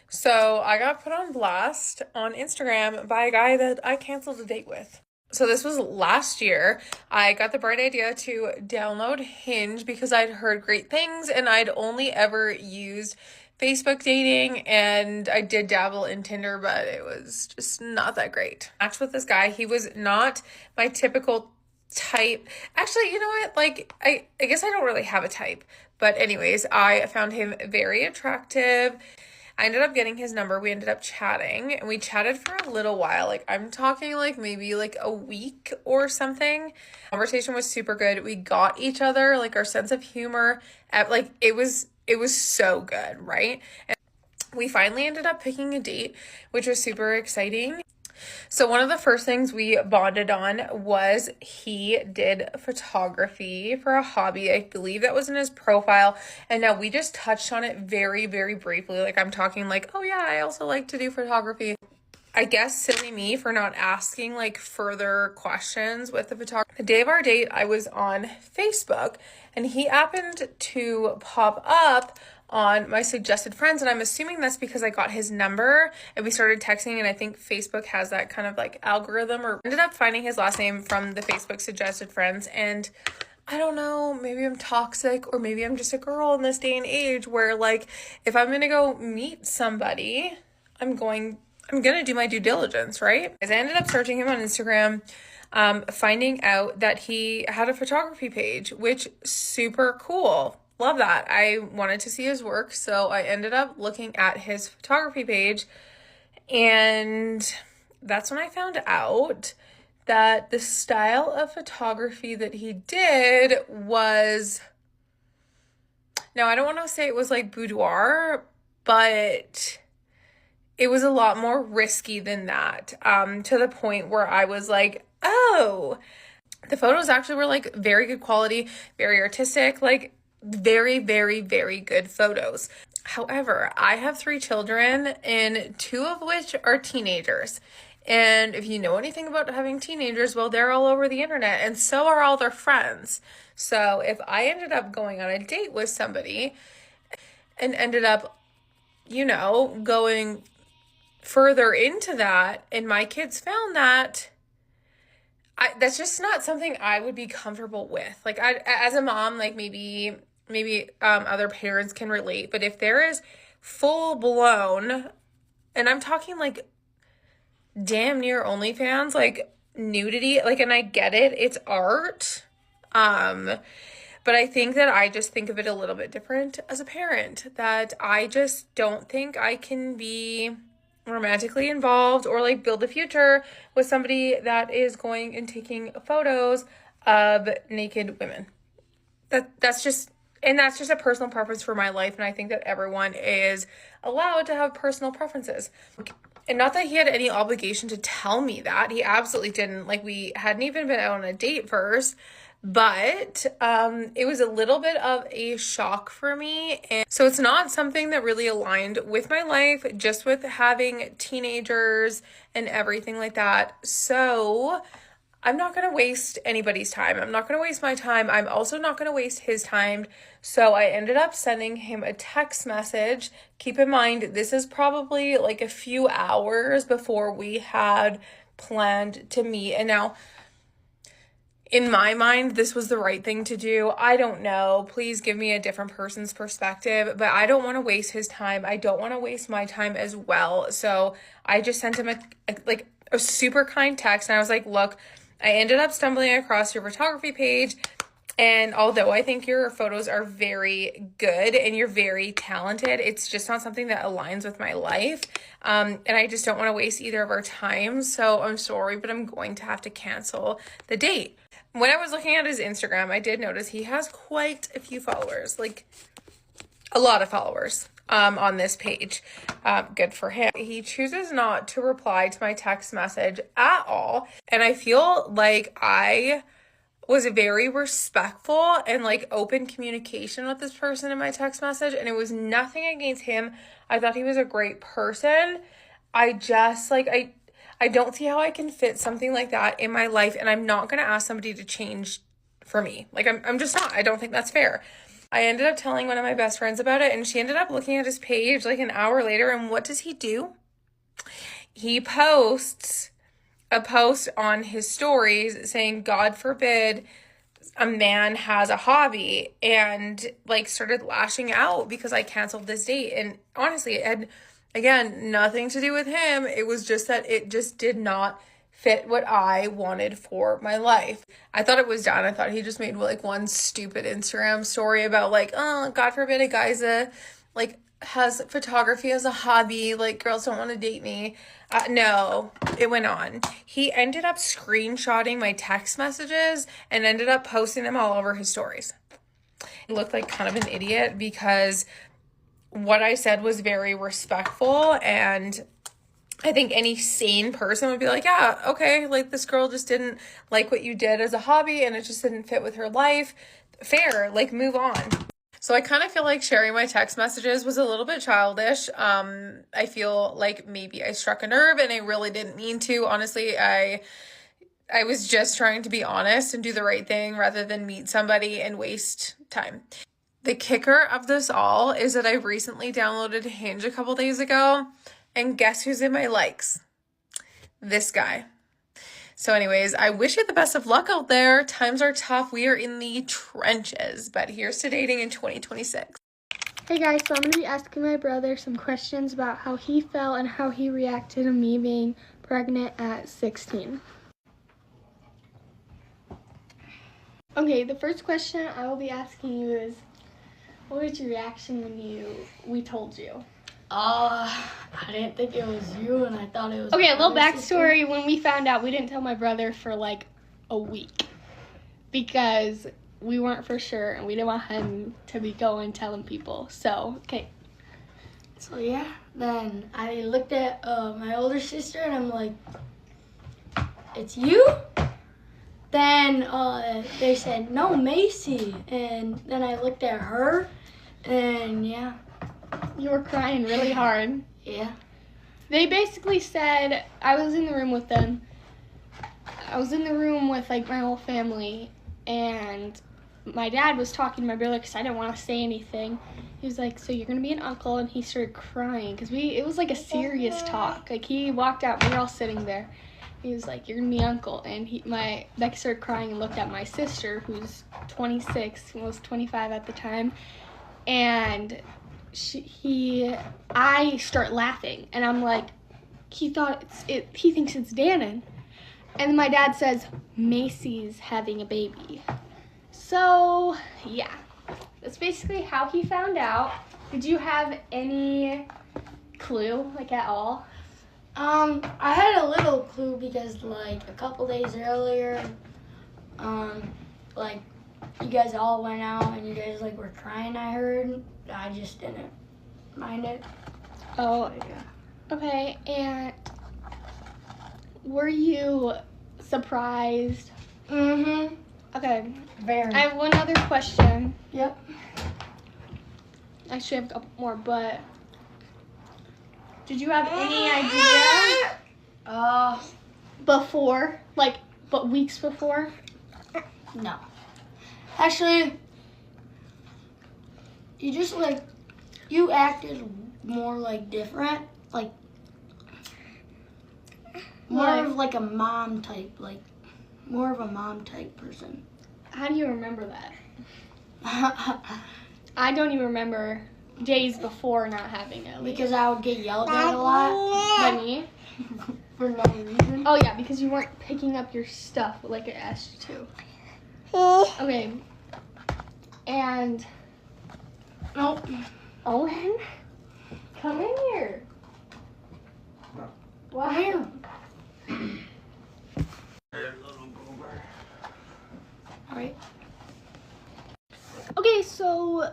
So I got put on blast on Instagram by a guy that I canceled a date with. So this was last year. I got the bright idea to download Hinge because I'd heard great things and I'd only ever used Facebook dating, and I did dabble in Tinder, but it was just not that great. Matched with this guy. He was not my typical type. Actually, you know what? Like, I guess I don't really have a type. But anyways, I found him very attractive. I ended up getting his number. We ended up chatting and we chatted for a little while. Like, I'm talking like maybe like a week or something. Conversation was super good. We got each other, like our sense of humor at like it was so good, right? And we finally ended up picking a date, which was super exciting. So one of the first things we bonded on was he did photography for a hobby. I believe that was in his profile. And now we just touched on it very, very briefly. Like, I'm talking like, oh yeah, I also like to do photography. I guess silly me for not asking like further questions with the photographer. The day of our date, I was on Facebook and he happened to pop up on my suggested friends, and I'm assuming that's because I got his number and we started texting, and I think Facebook has that kind of like algorithm, or ended up finding his last name from the Facebook suggested friends. And I don't know, maybe I'm toxic or maybe I'm just a girl in this day and age where like if I'm gonna go meet somebody, I'm gonna do my due diligence, right? As I ended up searching him on Instagram, finding out that he had a photography page, which super cool. Love that. I wanted to see his work, so I ended up looking at his photography page, and that's when I found out that the style of photography that he did was, now I don't want to say it was like boudoir, but it was a lot more risky than that, to the point where I was like, oh, the photos actually were like very good quality, very artistic, like very, very, very good photos. However, I have 3 children and 2 of which are teenagers. And if you know anything about having teenagers, well, they're all over the internet and so are all their friends. So if I ended up going on a date with somebody and ended up, going further into that and my kids found that, that's just not something I would be comfortable with. Like, as a mom, like maybe other parents can relate, but if there is full blown, and I'm talking like damn near OnlyFans, like nudity, like, and I get it, it's art. But I think that I just think of it a little bit different as a parent, that I just don't think I can be romantically involved or like build a future with somebody that is going and taking photos of naked women. That's just a personal preference for my life, and I think that everyone is allowed to have personal preferences. And not that he had any obligation to tell me that. He absolutely didn't. Like, we hadn't even been out on a date first. But it was a little bit of a shock for me. And so it's not something that really aligned with my life, just with having teenagers and everything like that. So I'm not going to waste anybody's time. I'm not going to waste my time. I'm also not going to waste his time. So I ended up sending him a text message. Keep in mind, this is probably like a few hours before we had planned to meet. And now, in my mind, this was the right thing to do. I don't know. Please give me a different person's perspective, but I don't want to waste his time. I don't want to waste my time as well. So I just sent him a super kind text, and I was like, look, I ended up stumbling across your photography page, and although I think your photos are very good and you're very talented, it's just not something that aligns with my life. And I just don't want to waste either of our time. So I'm sorry, but I'm going to have to cancel the date. When I was looking at his Instagram, I did notice he has quite a few followers, like a lot of followers on this page. Good for him. He chooses not to reply to my text message at all. And I feel like I was very respectful and like open communication with this person in my text message. And it was nothing against him. I thought he was a great person. I just I don't see how I can fit something like that in my life, and I'm not going to ask somebody to change for me. Like, I'm just not. I don't think that's fair. I ended up telling one of my best friends about it, and she ended up looking at his page like an hour later, and what does he do? He posts a post on his stories saying, God forbid a man has a hobby, and like started lashing out because I canceled this date. And honestly, it had, again, nothing to do with him. It was just that it just did not fit what I wanted for my life. I thought it was done. I thought he just made like one stupid Instagram story about like, oh, God forbid a guy's has photography as a hobby, like girls don't want to date me. No, it went on. He ended up screenshotting my text messages and ended up posting them all over his stories. He looked like kind of an idiot because what I said was very respectful, and I think any sane person would be like, yeah, okay, like this girl just didn't like what you did as a hobby and it just didn't fit with her life. Fair, like move on. So I kind of feel like sharing my text messages was a little bit childish. I feel like maybe I struck a nerve and I really didn't mean to. Honestly, I was just trying to be honest and do the right thing rather than meet somebody and waste time. The kicker of this all is that I recently downloaded Hinge a couple days ago, and guess who's in my likes? This guy. So anyways, I wish you the best of luck out there. Times are tough. We are in the trenches, but here's to dating in 2026. Hey guys, so I'm going to be asking my brother some questions about how he felt and how he reacted to me being pregnant at 16. Okay, the first question I will be asking you is, what was your reaction when we told you? I didn't think it was you, and I thought it was. Okay, a little backstory. When we found out, we didn't tell my brother for like a week because we weren't for sure, and we didn't want him to be going telling people. So, okay. So yeah, then I looked at my older sister, and I'm like, "It's you?" Then they said, "No, Macy," and then I looked at her, and yeah. You were crying really hard. Yeah. They basically said, I was in the room with them. I was in the room with like my whole family, and my dad was talking to my brother because I didn't want to say anything. He was like, "So you're gonna be an uncle?" And he started crying because it was like a serious talk. Like he walked out, we were all sitting there. He was like, "You're gonna be uncle," and Becky started crying and looked at my sister, who's 26, was 25 at the time, and I start laughing, and I'm like, he thinks it's Dannon. And then my dad says, Macy's having a baby. So, yeah. That's basically how he found out. Did you have any clue, like, at all? I had a little clue because, like, a couple days earlier, like, you guys all went out and you guys, like, were crying, I heard. I just didn't mind it. Oh, yeah. Okay, and were you surprised? Mm-hmm. Okay. Very. I have one other question. Yep. Actually, I have a couple more, but did you have any idea before, but weeks before? No. Actually, you acted more like different, like more of like a mom type, like more of a mom type person. How do you remember that? I don't even remember days before not having it. Because I would get yelled at a lot. By me? For no reason. Oh yeah, because you weren't picking up your stuff like I asked you to. Okay. And Nope. Owen, come in here. Wow. Here. Alright. Okay, so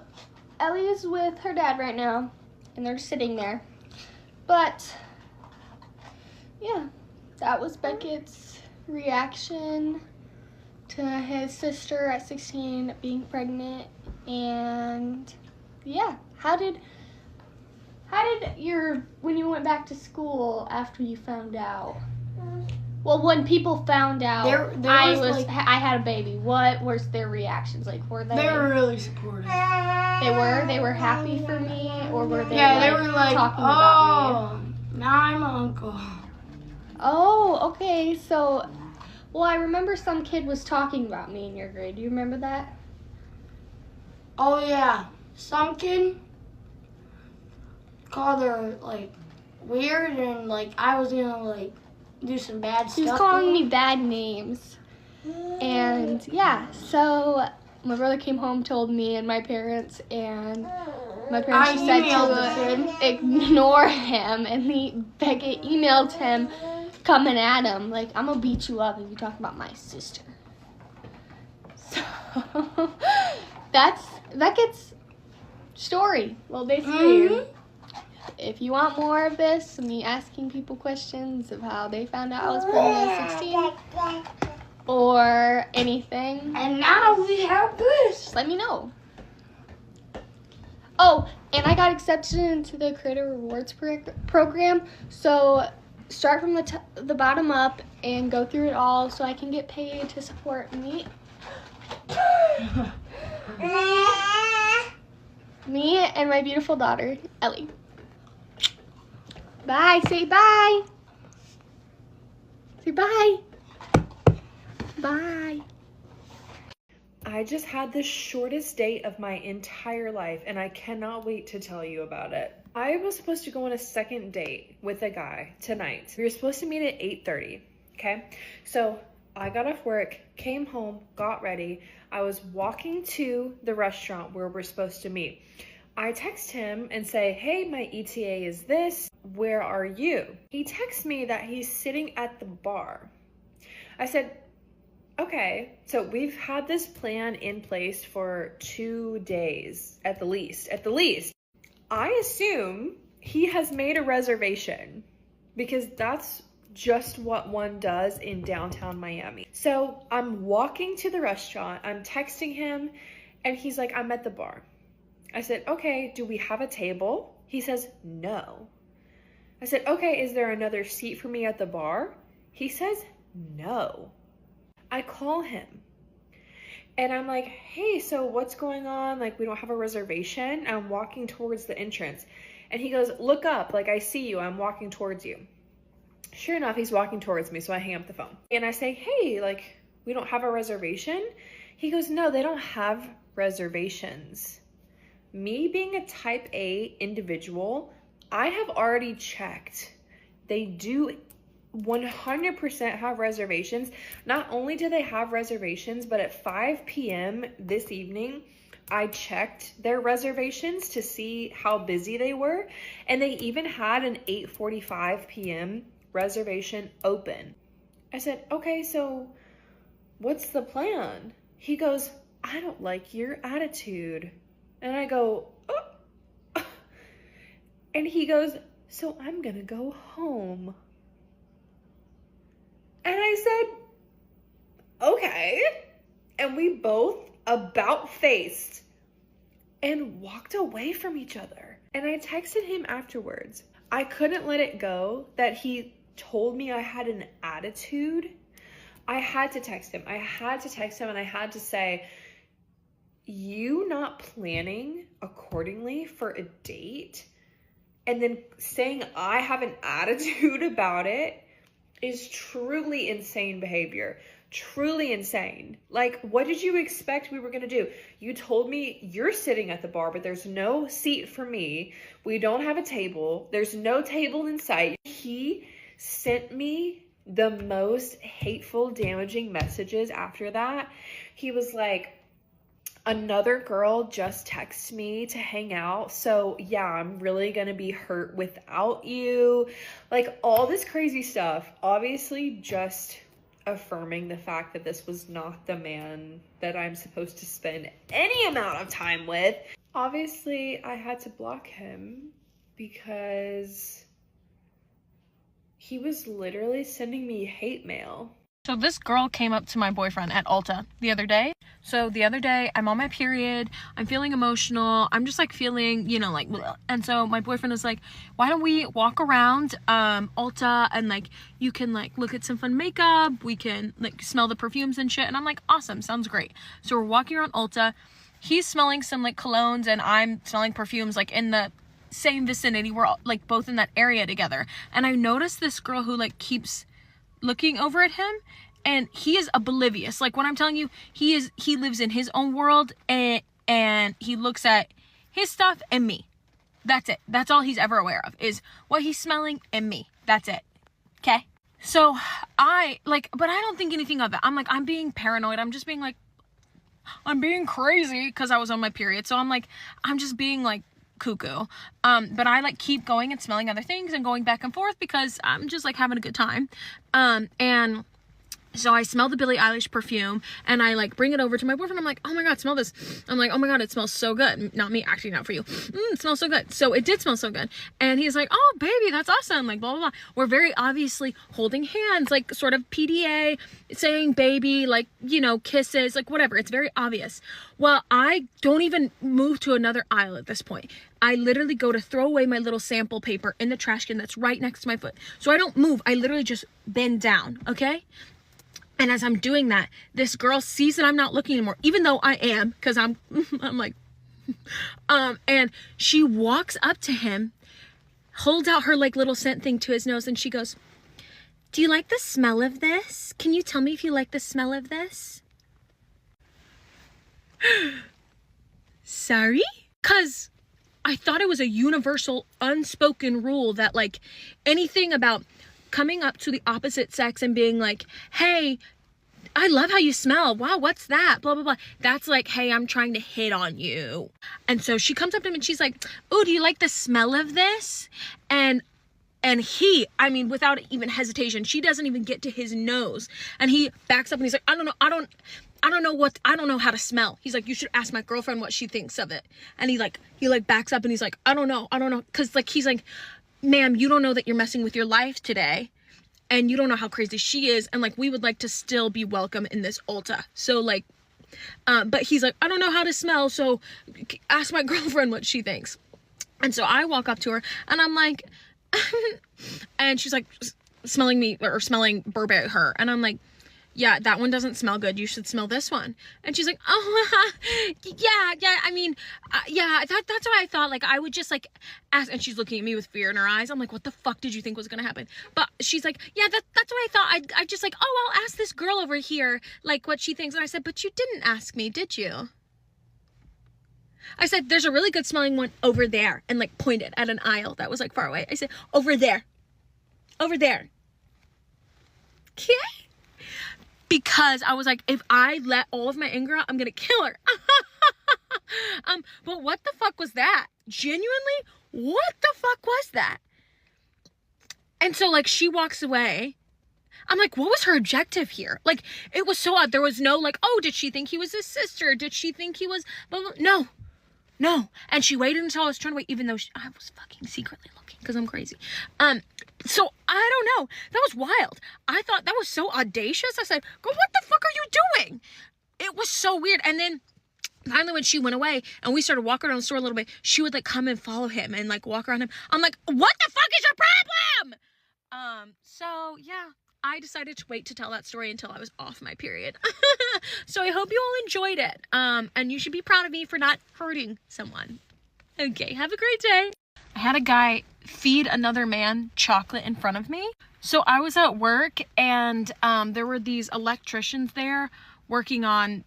Ellie is with her dad right now, and they're sitting there. But yeah, that was Beckett's reaction to his sister at 16 being pregnant. And yeah, how did when you went back to school after you found out, Well, when people found out I had a baby, what was their reactions? Like, were they? They were really supportive. They were happy for me, or were they? Yeah, they were like, talking about me? Now I'm an uncle. Oh, okay. So, well, I remember some kid was talking about me in your grade. Do you remember that? Oh yeah, some kid called her like weird, and like I was gonna like do some bad stuff. He was calling me bad names. And yeah, so my brother came home, told me and my parents, and my parents just said to ignore him, and Becca emailed him coming at him like, I'm gonna beat you up if you talk about my sister. So that's Becca's story. Well, basically, if you want more of this, me asking people questions of how they found out I was pregnant at 16, or anything, And now we have this. just let me know. Oh, and I got accepted into the Creator Rewards program, so start from the bottom up and go through it all so I can get paid to support me. Me and my beautiful daughter, Ellie. Bye. Say bye. Say bye. Bye. I just had the shortest date of my entire life, and I cannot wait to tell you about it. I was supposed to go on a second date with a guy tonight. We were supposed to meet at 8:30, okay? So I got off work, came home, got ready. I was walking to the restaurant where we're supposed to meet. I text him and say, hey, my ETA is this. Where are you? He texts me that he's sitting at the bar. I said, okay, so we've had this plan in place for 2 days at the least. I assume he has made a reservation because that's just what one does in downtown Miami. So I'm walking to the restaurant, I'm texting him, and he's like, I'm at the bar. I said, okay, do we have a table? He says, no. I said, okay, is there another seat for me at the bar? He says, no. I call him and I'm like, hey, so what's going on? Like, we don't have a reservation. I'm walking towards the entrance. And he goes, look up, like I see you, I'm walking towards you. Sure enough, he's walking towards me, so I hang up the phone. And I say, hey, like, we don't have a reservation? He goes, no, they don't have reservations. Me being a type A individual, I have already checked. They do 100% have reservations. Not only do they have reservations, but at 5 p.m. this evening, I checked their reservations to see how busy they were, and they even had an 8:45 p.m. reservation open. I said, okay, so what's the plan? He goes, I don't like your attitude. And I go, oh. And he goes, so I'm gonna go home. And I said, okay. And we both about faced and walked away from each other. And I texted him afterwards. I couldn't let it go that he told me I had an attitude. I had to text him. And I had to say, you not planning accordingly for a date and then saying I have an attitude about it is truly insane behavior. Truly insane. Like, what did you expect we were gonna do? You told me you're sitting at the bar, but there's no seat for me. We don't have a table. There's no table in sight. He sent me the most hateful, damaging messages after that. He was like, another girl just texted me to hang out, so yeah, I'm really gonna be hurt without you. Like, all this crazy stuff. Obviously just affirming the fact that this was not the man that I'm supposed to spend any amount of time with. Obviously, I had to block him because he was literally sending me hate mail. So this girl came up to my boyfriend at Ulta the other day. So the other day, I'm on my period, I'm feeling emotional, I'm just like feeling, you know, like, bleh. And so my boyfriend was like, why don't we walk around Ulta and like you can like look at some fun makeup, we can like smell the perfumes and shit. And I'm like, awesome, sounds great. So we're walking around Ulta, he's smelling some like colognes and I'm smelling perfumes like in the same vicinity. We're all, like both in that area together. And I noticed this girl who like keeps looking over at him. And he is oblivious. Like when I'm telling you, he lives in his own world and he looks at his stuff and me. That's it. That's all he's ever aware of is what he's smelling and me. That's it. Okay? So but I don't think anything of it. I'm like, I'm being paranoid. I'm just being like, I'm being crazy because I was on my period. So I'm like, I'm just being like cuckoo. But I like keep going and smelling other things and going back and forth because I'm just like having a good time. And so I smell the Billie Eilish perfume and I like bring it over to my boyfriend. I'm like, oh my God, smell this. I'm like, oh my God, it smells so good. Not me, actually, not for you. It smells so good. So it did smell so good. And he's like, oh baby, that's awesome. Like blah, blah, blah. We're very obviously holding hands, like sort of PDA, saying baby, like, you know, kisses, like whatever. It's very obvious. Well, I don't even move to another aisle at this point. I literally go to throw away my little sample paper in the trash can that's right next to my foot. So I don't move. I literally just bend down, okay? And as I'm doing that, this girl sees that I'm not looking anymore, even though I am, because I'm like, and she walks up to him, holds out her like little scent thing to his nose, and she goes, do you like the smell of this? Can you tell me if you like the smell of this? Sorry? Because I thought it was a universal unspoken rule that like anything about coming up to the opposite sex and being like, hey, I love how you smell. Wow, what's that? Blah, blah, blah. That's like, hey, I'm trying to hit on you. And so she comes up to him and she's like, oh, do you like the smell of this? And he, I mean, without even hesitation, she doesn't even get to his nose. And he backs up and he's like, I don't know how to smell. He's like, you should ask my girlfriend what she thinks of it. And he backs up and he's like, I don't know. Cause like, he's like, ma'am, you don't know that you're messing with your life today and you don't know how crazy she is. And like, we would like to still be welcome in this Ulta. So like, but he's like, I don't know how to smell. So ask my girlfriend what she thinks. And so I walk up to her and I'm like, and she's like smelling me or smelling Burberry her. And I'm like, yeah, that one doesn't smell good. You should smell this one. And she's like, oh, yeah. I mean, yeah, that's what I thought. Like, I would just like ask. And she's looking at me with fear in her eyes. I'm like, what the fuck did you think was going to happen? But she's like, yeah, that's what I thought. I just like, oh, I'll ask this girl over here, like what she thinks. And I said, but you didn't ask me, did you? I said, there's a really good smelling one over there. And like pointed at an aisle that was like far away. I said, over there. Okay. Because I was like, if I let all of my anger out, I'm gonna kill her. But what the fuck was that? Genuinely, what the fuck was that? And so like she walks away. I'm like, what was her objective here? Like, it was so odd. There was no like, oh, did she think he was his sister? Did she think he was blah, blah? No. And she waited until I was turned away, even though I was fucking secretly looking because I'm crazy. So I don't know. That was wild. I thought that was so audacious. I said, girl, what the fuck are you doing? It was so weird. And then finally when she went away and we started walking around the store a little bit, she would like come and follow him and like walk around him. I'm like, what the fuck is your problem? So yeah, I decided to wait to tell that story until I was off my period. So I hope you all enjoyed it. And you should be proud of me for not hurting someone. Okay, have a great day. I had a guy feed another man chocolate in front of me. So I was at work and there were these electricians there working on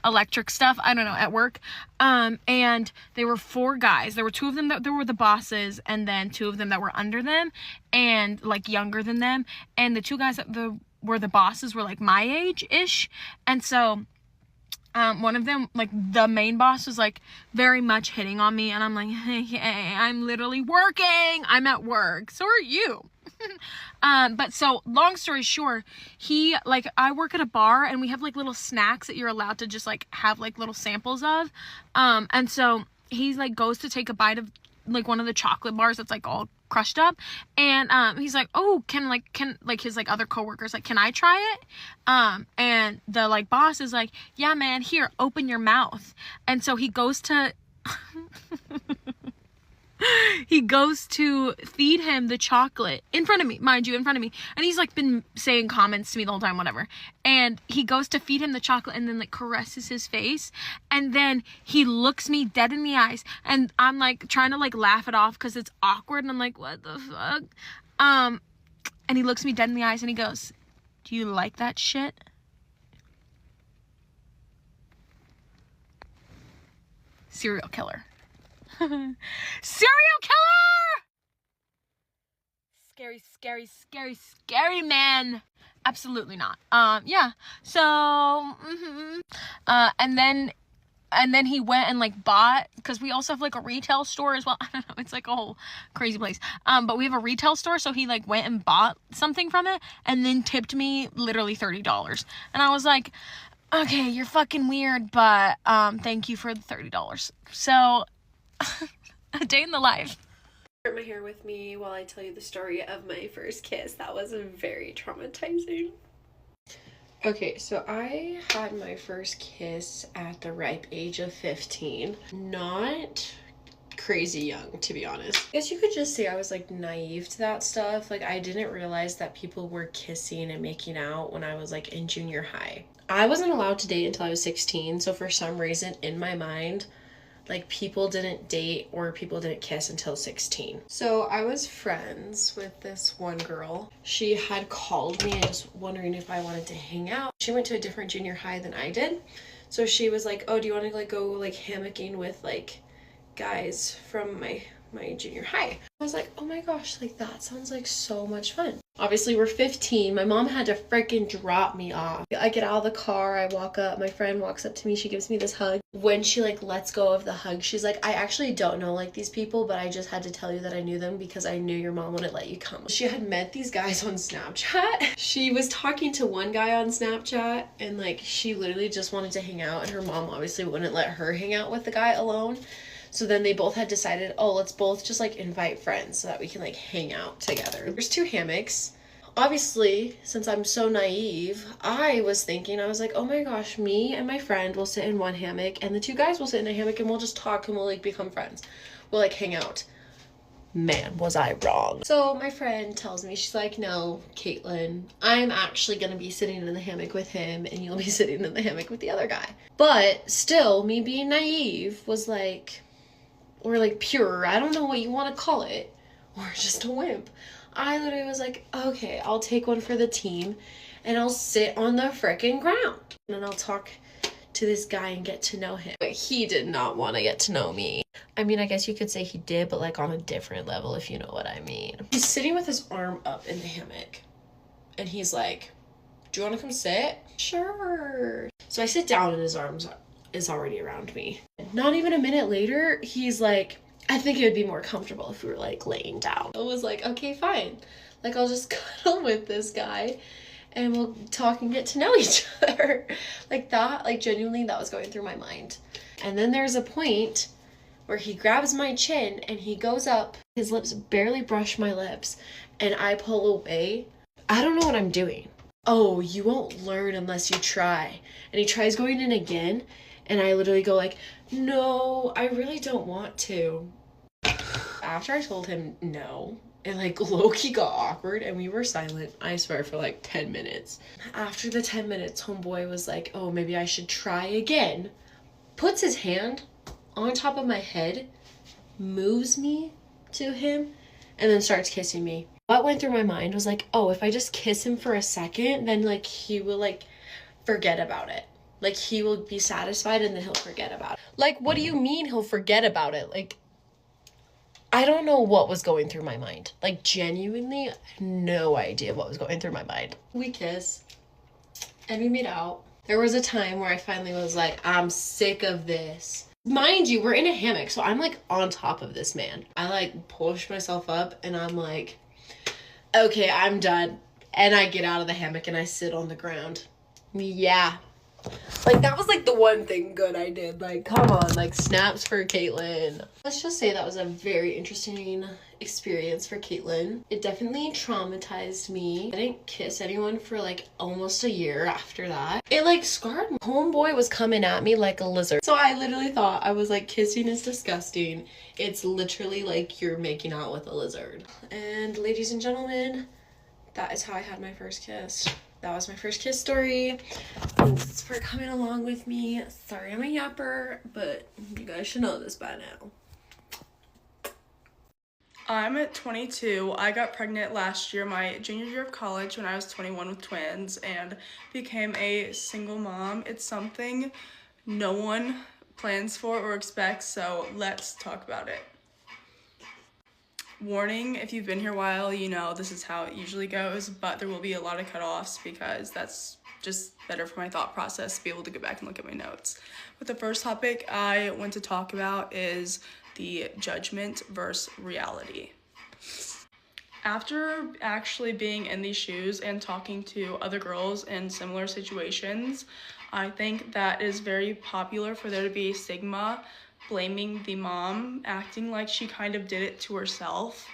electric stuff, I don't know, at work. And they were 4 guys. There were 2 of them that were the bosses and then 2 of them that were under them and like younger than them. And the 2 guys that were the bosses were like my age-ish. And so one of them, like the main boss, was like very much hitting on me and I'm like, hey, I'm literally working. I'm at work. So are you. But so long story short, I work at a bar and we have like little snacks that you're allowed to just like have like little samples of. And so he like goes to take a bite of like one of the chocolate bars that's like all crushed up, and he's like, oh, can his like other coworkers like, can I try it? And the like boss is like, yeah man, here, open your mouth. And so he goes to he goes to feed him the chocolate in front of me, mind you, in front of me. And he's like been saying comments to me the whole time, whatever. And he goes to feed him the chocolate and then like caresses his face. And then he looks me dead in the eyes. And I'm like trying to like laugh it off because it's awkward. And I'm like, what the fuck? And he looks me dead in the eyes and he goes, do you like that shit? Serial killer. Serial killer! Scary, scary, scary, scary man. Absolutely not. Yeah. So, and then he went and like bought, because we also have like a retail store as well. I don't know, it's like a whole crazy place. But we have a retail store, so he like went and bought something from it and then tipped me literally $30. And I was like, okay, you're fucking weird, but thank you for the $30. So a day in the life. My hair with me while I tell you the story of my first kiss. That was very traumatizing. Okay, so I had my first kiss at the ripe age of 15. Not crazy young, to be honest. I guess you could just say I was like naive to that stuff. Like I didn't realize that people were kissing and making out when I was like in junior high. I wasn't allowed to date until I was 16, so for some reason in my mind, like people didn't date or people didn't kiss until 16. So I was friends with this one girl. She had called me and was wondering if I wanted to hang out. She went to a different junior high than I did. So she was like, oh, do you want to like go like hammocking with like guys from my junior high? I was like, oh my gosh, like that sounds like so much fun. Obviously we're 15. My mom had to freaking drop me off. I get out of the car, I walk up, my friend walks up to me, she gives me this hug. When she like lets go of the hug, she's like, I actually don't know like these people, but I just had to tell you that I knew them because I knew your mom wouldn't let you come. She had met these guys on Snapchat. She was talking to one guy on Snapchat and like she literally just wanted to hang out, and her mom obviously wouldn't let her hang out with the guy alone. So then they both had decided, oh, let's both just like invite friends so that we can like hang out together. There's 2 hammocks. Obviously, since I'm so naive, I was thinking, I was like, oh my gosh, me and my friend will sit in one hammock and the 2 guys will sit in a hammock and we'll just talk and we'll like become friends. We'll like hang out. Man, was I wrong. So my friend tells me, she's like, no, Caitlin, I'm actually gonna be sitting in the hammock with him and you'll be sitting in the hammock with the other guy. But still, me being naive was like, or like pure, I don't know what you want to call it, or just a wimp. I literally was like, okay, I'll take one for the team and I'll sit on the frickin' ground and I'll talk to this guy and get to know him. But he did not want to get to know me. I mean, I guess you could say he did, but like on a different level, if you know what I mean. He's sitting with his arm up in the hammock and he's like, do you want to come sit? Sure. So I sit down and his arms is already around me. Not even a minute later, he's like, I think it would be more comfortable if we were like laying down. I was like, okay, fine. Like I'll just cuddle with this guy and we'll talk and get to know each other. Like that, like genuinely that was going through my mind. And then there's a point where he grabs my chin and he goes up, his lips barely brush my lips, and I pull away. I don't know what I'm doing. Oh, you won't learn unless you try. And he tries going in again. And I literally go like, no, I really don't want to. After I told him no, it like low-key got awkward and we were silent, I swear, for like 10 minutes. After the 10 minutes, homeboy was like, oh, maybe I should try again. Puts his hand on top of my head, moves me to him, and then starts kissing me. What went through my mind was like, oh, if I just kiss him for a second, then like he will like forget about it. Like, he will be satisfied and then he'll forget about it. Like, what do you mean he'll forget about it? Like, I don't know what was going through my mind. Like, genuinely, no idea what was going through my mind. We kiss and we made out. There was a time where I finally was like, I'm sick of this. Mind you, we're in a hammock, so I'm like on top of this man. I like push myself up and I'm like, okay, I'm done. And I get out of the hammock and I sit on the ground. Yeah. Like, that was, like, the one thing good I did. Like, come on, like, snaps for Caitlin. Let's just say that was a very interesting experience for Caitlin. It definitely traumatized me. I didn't kiss anyone for, like, almost a year after that. It, like, scarred me. Homeboy was coming at me like a lizard. So I literally thought, I was like, kissing is disgusting. It's literally like you're making out with a lizard. And ladies and gentlemen, that is how I had my first kiss. That was my first kiss story. Thanks for coming along with me. Sorry I'm a yapper, but you guys should know this by now. I'm at 22. I got pregnant last year, my junior year of college, when I was 21 with twins, and became a single mom. It's something no one plans for or expects, so let's talk about it. Warning, if you've been here a while, you know this is how it usually goes, but there will be a lot of cutoffs because that's just better for my thought process to be able to go back and look at my notes. But the first topic I want to talk about is the judgment versus reality. After actually being in these shoes and talking to other girls in similar situations, I think that is very popular for there to be a stigma blaming the mom, acting like she kind of did it to herself,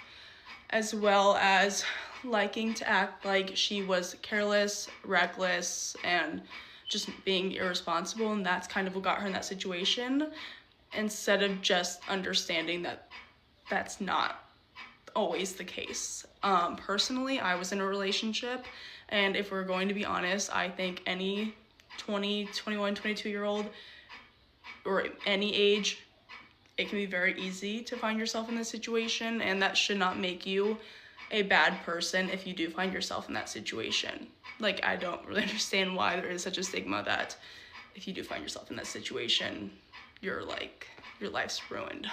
as well as liking to act like she was careless, reckless, and just being irresponsible, and that's kind of what got her in that situation, instead of just understanding that that's not always the case. Personally, I was in a relationship, and if we're going to be honest, I think any 20, 21, 22-year-old or any age, it can be very easy to find yourself in this situation, and that should not make you a bad person if you do find yourself in that situation. Like, I don't really understand why there is such a stigma that if you do find yourself in that situation, your life's ruined.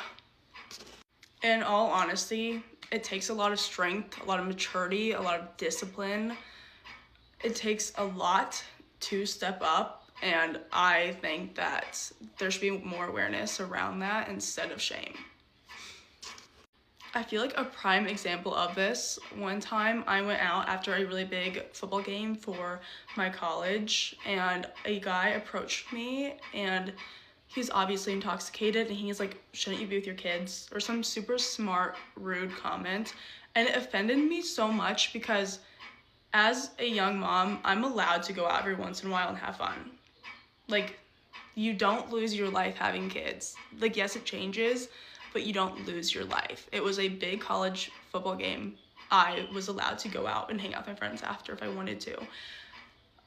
In all honesty, it takes a lot of strength, a lot of maturity, a lot of discipline. It takes a lot to step up, and I think that there should be more awareness around that instead of shame. I feel like a prime example of this, one time I went out after a really big football game for my college, and a guy approached me, and he's obviously intoxicated, and he's like, shouldn't you be with your kids? Or some super smart, rude comment. And it offended me so much because as a young mom, I'm allowed to go out every once in a while and have fun. Like, you don't lose your life having kids. Like, yes, it changes, but you don't lose your life. It was a big college football game. I was allowed to go out and hang out with my friends after if I wanted to.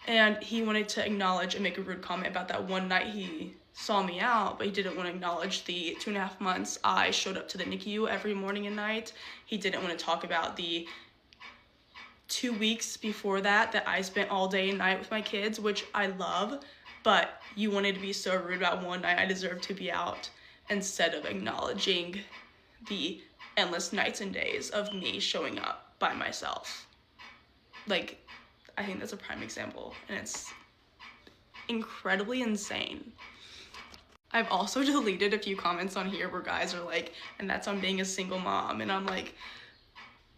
And he wanted to acknowledge and make a rude comment about that one night he saw me out, but he didn't want to acknowledge the 2.5 months I showed up to the NICU every morning and night. He didn't want to talk about the 2 weeks before that I spent all day and night with my kids, which I love, but you wanted to be so rude about one night I deserve to be out, instead of acknowledging the endless nights and days of me showing up by myself. Like, I think that's a prime example, and it's incredibly insane. I've also deleted a few comments on here where guys are like, and that's on being a single mom, and I'm like,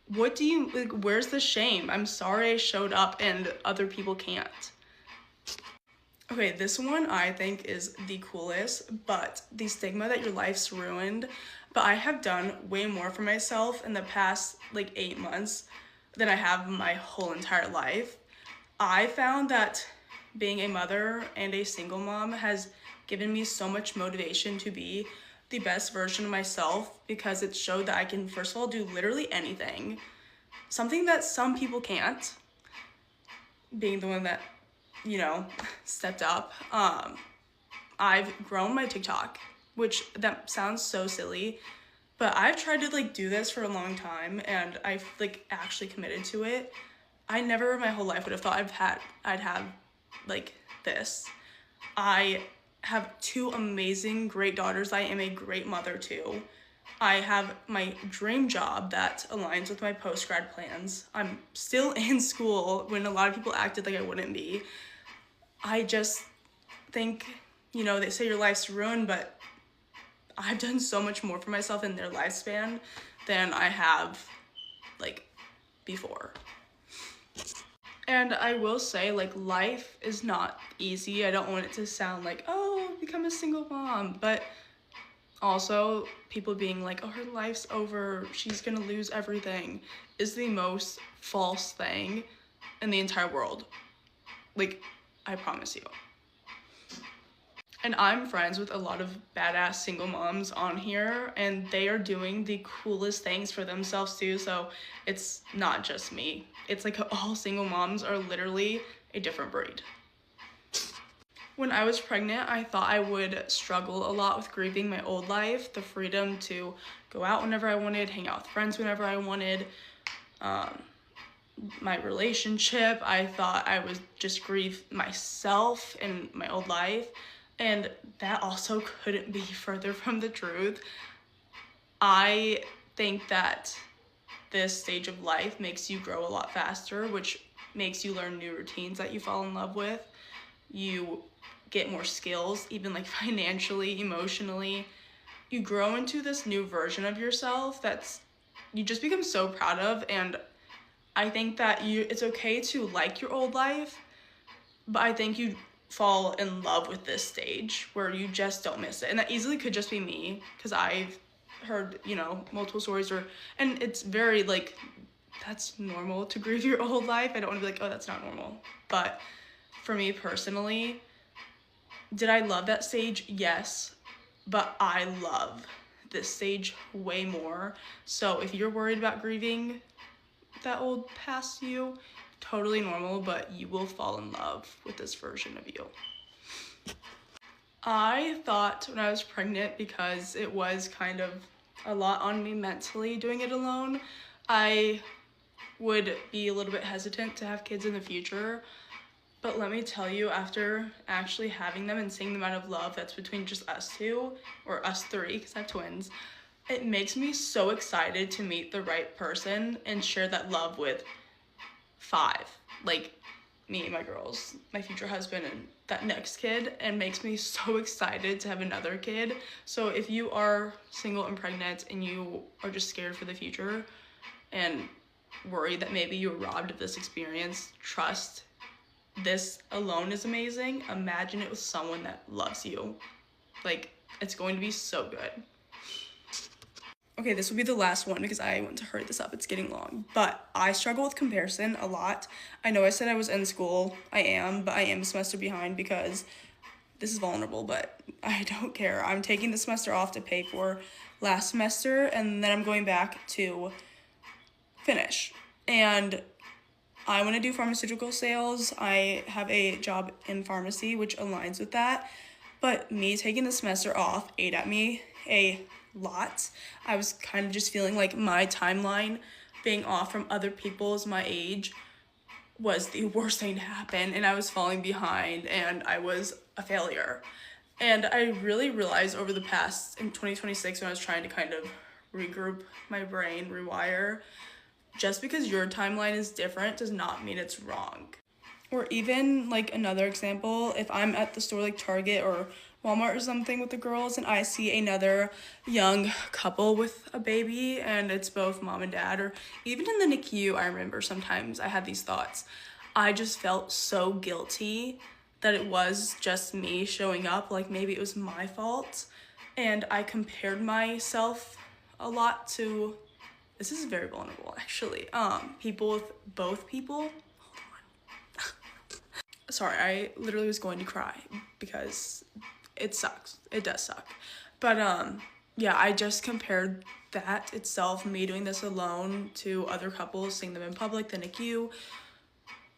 what do you, like, where's the shame? I'm sorry I showed up and other people can't. Okay, this one I think is the coolest, but the stigma that your life's ruined. But I have done way more for myself in the past like 8 months than I have my whole entire life. I found that being a mother and a single mom has given me so much motivation to be the best version of myself, because it showed that I can, first of all, do literally anything. Something that some people can't, being the one that, you know, stepped up. I've grown my TikTok, which that sounds so silly, but I've tried to like do this for a long time, and I've like actually committed to it. I never in my whole life would have thought I'd have like this. I have 2 amazing, great daughters I am a great mother to. I have my dream job that aligns with my post-grad plans. I'm still in school when a lot of people acted like I wouldn't be. I just think, you know, they say your life's ruined, but I've done so much more for myself in their lifespan than I have, like, before. And I will say, like, life is not easy. I don't want it to sound like, oh, become a single mom. But also, people being like, oh, her life's over, she's gonna lose everything, is the most false thing in the entire world. Like, I promise you. And I'm friends with a lot of badass single moms on here, and they are doing the coolest things for themselves too, so it's not just me. It's like all single moms are literally a different breed. When I was pregnant, I thought I would struggle a lot with grieving my old life, the freedom to go out whenever I wanted, hang out with friends whenever I wanted, my relationship. I thought I would just grieve myself and my old life, and that also couldn't be further from the truth. I think that this stage of life makes you grow a lot faster, which makes you learn new routines that you fall in love with. You get more skills, even like financially, emotionally. You grow into this new version of yourself that's you just become so proud of. And I think that it's okay to like your old life, but I think you fall in love with this stage where you just don't miss it. And that easily could just be me, because I've heard, multiple stories, and it's very like, that's normal to grieve your old life. I don't want to be like, oh, that's not normal. But for me personally, did I love that stage? Yes, but I love this stage way more. So if you're worried about grieving that old past you, totally normal, but you will fall in love with this version of you. I thought when I was pregnant, because it was kind of a lot on me mentally doing it alone, I would be a little bit hesitant to have kids in the future. But let me tell you, after actually having them and seeing the amount of love that's between just us two, or us three, because I have twins, it makes me so excited to meet the right person and share that love with 5. Like me, my girls, my future husband, and that next kid, and makes me so excited to have another kid. So if you are single and pregnant and you are just scared for the future and worried that maybe you were robbed of this experience, trust, this alone is amazing. Imagine it with someone that loves you. Like, it's going to be so good. Okay, this will be the last one because I want to hurry this up. It's getting long. But I struggle with comparison a lot. I know I said I was in school. I am, but I am a semester behind because this is vulnerable, but I don't care. I'm taking the semester off to pay for last semester, and then I'm going back to finish. And I want to do pharmaceutical sales. I have a job in pharmacy, which aligns with that. But me taking the semester off ate at me a lot. I was kind of just feeling like my timeline being off from other people's my age was the worst thing to happen, and I was falling behind, and I was a failure. And I really realized over the past, in 2026, when I was trying to kind of regroup my brain, rewire, just because your timeline is different does not mean it's wrong. Or even, like, another example, if I'm at the store like Target or Walmart or something with the girls and I see another young couple with a baby and it's both mom and dad, or even in the NICU, I remember sometimes I had these thoughts. I just felt so guilty that it was just me showing up, like maybe it was my fault. And I compared myself a lot to, this is very vulnerable actually, people with both people. Sorry, I literally was going to cry because it sucks. It does suck. But yeah, I just compared that itself, me doing this alone, to other couples, seeing them in public, the NICU.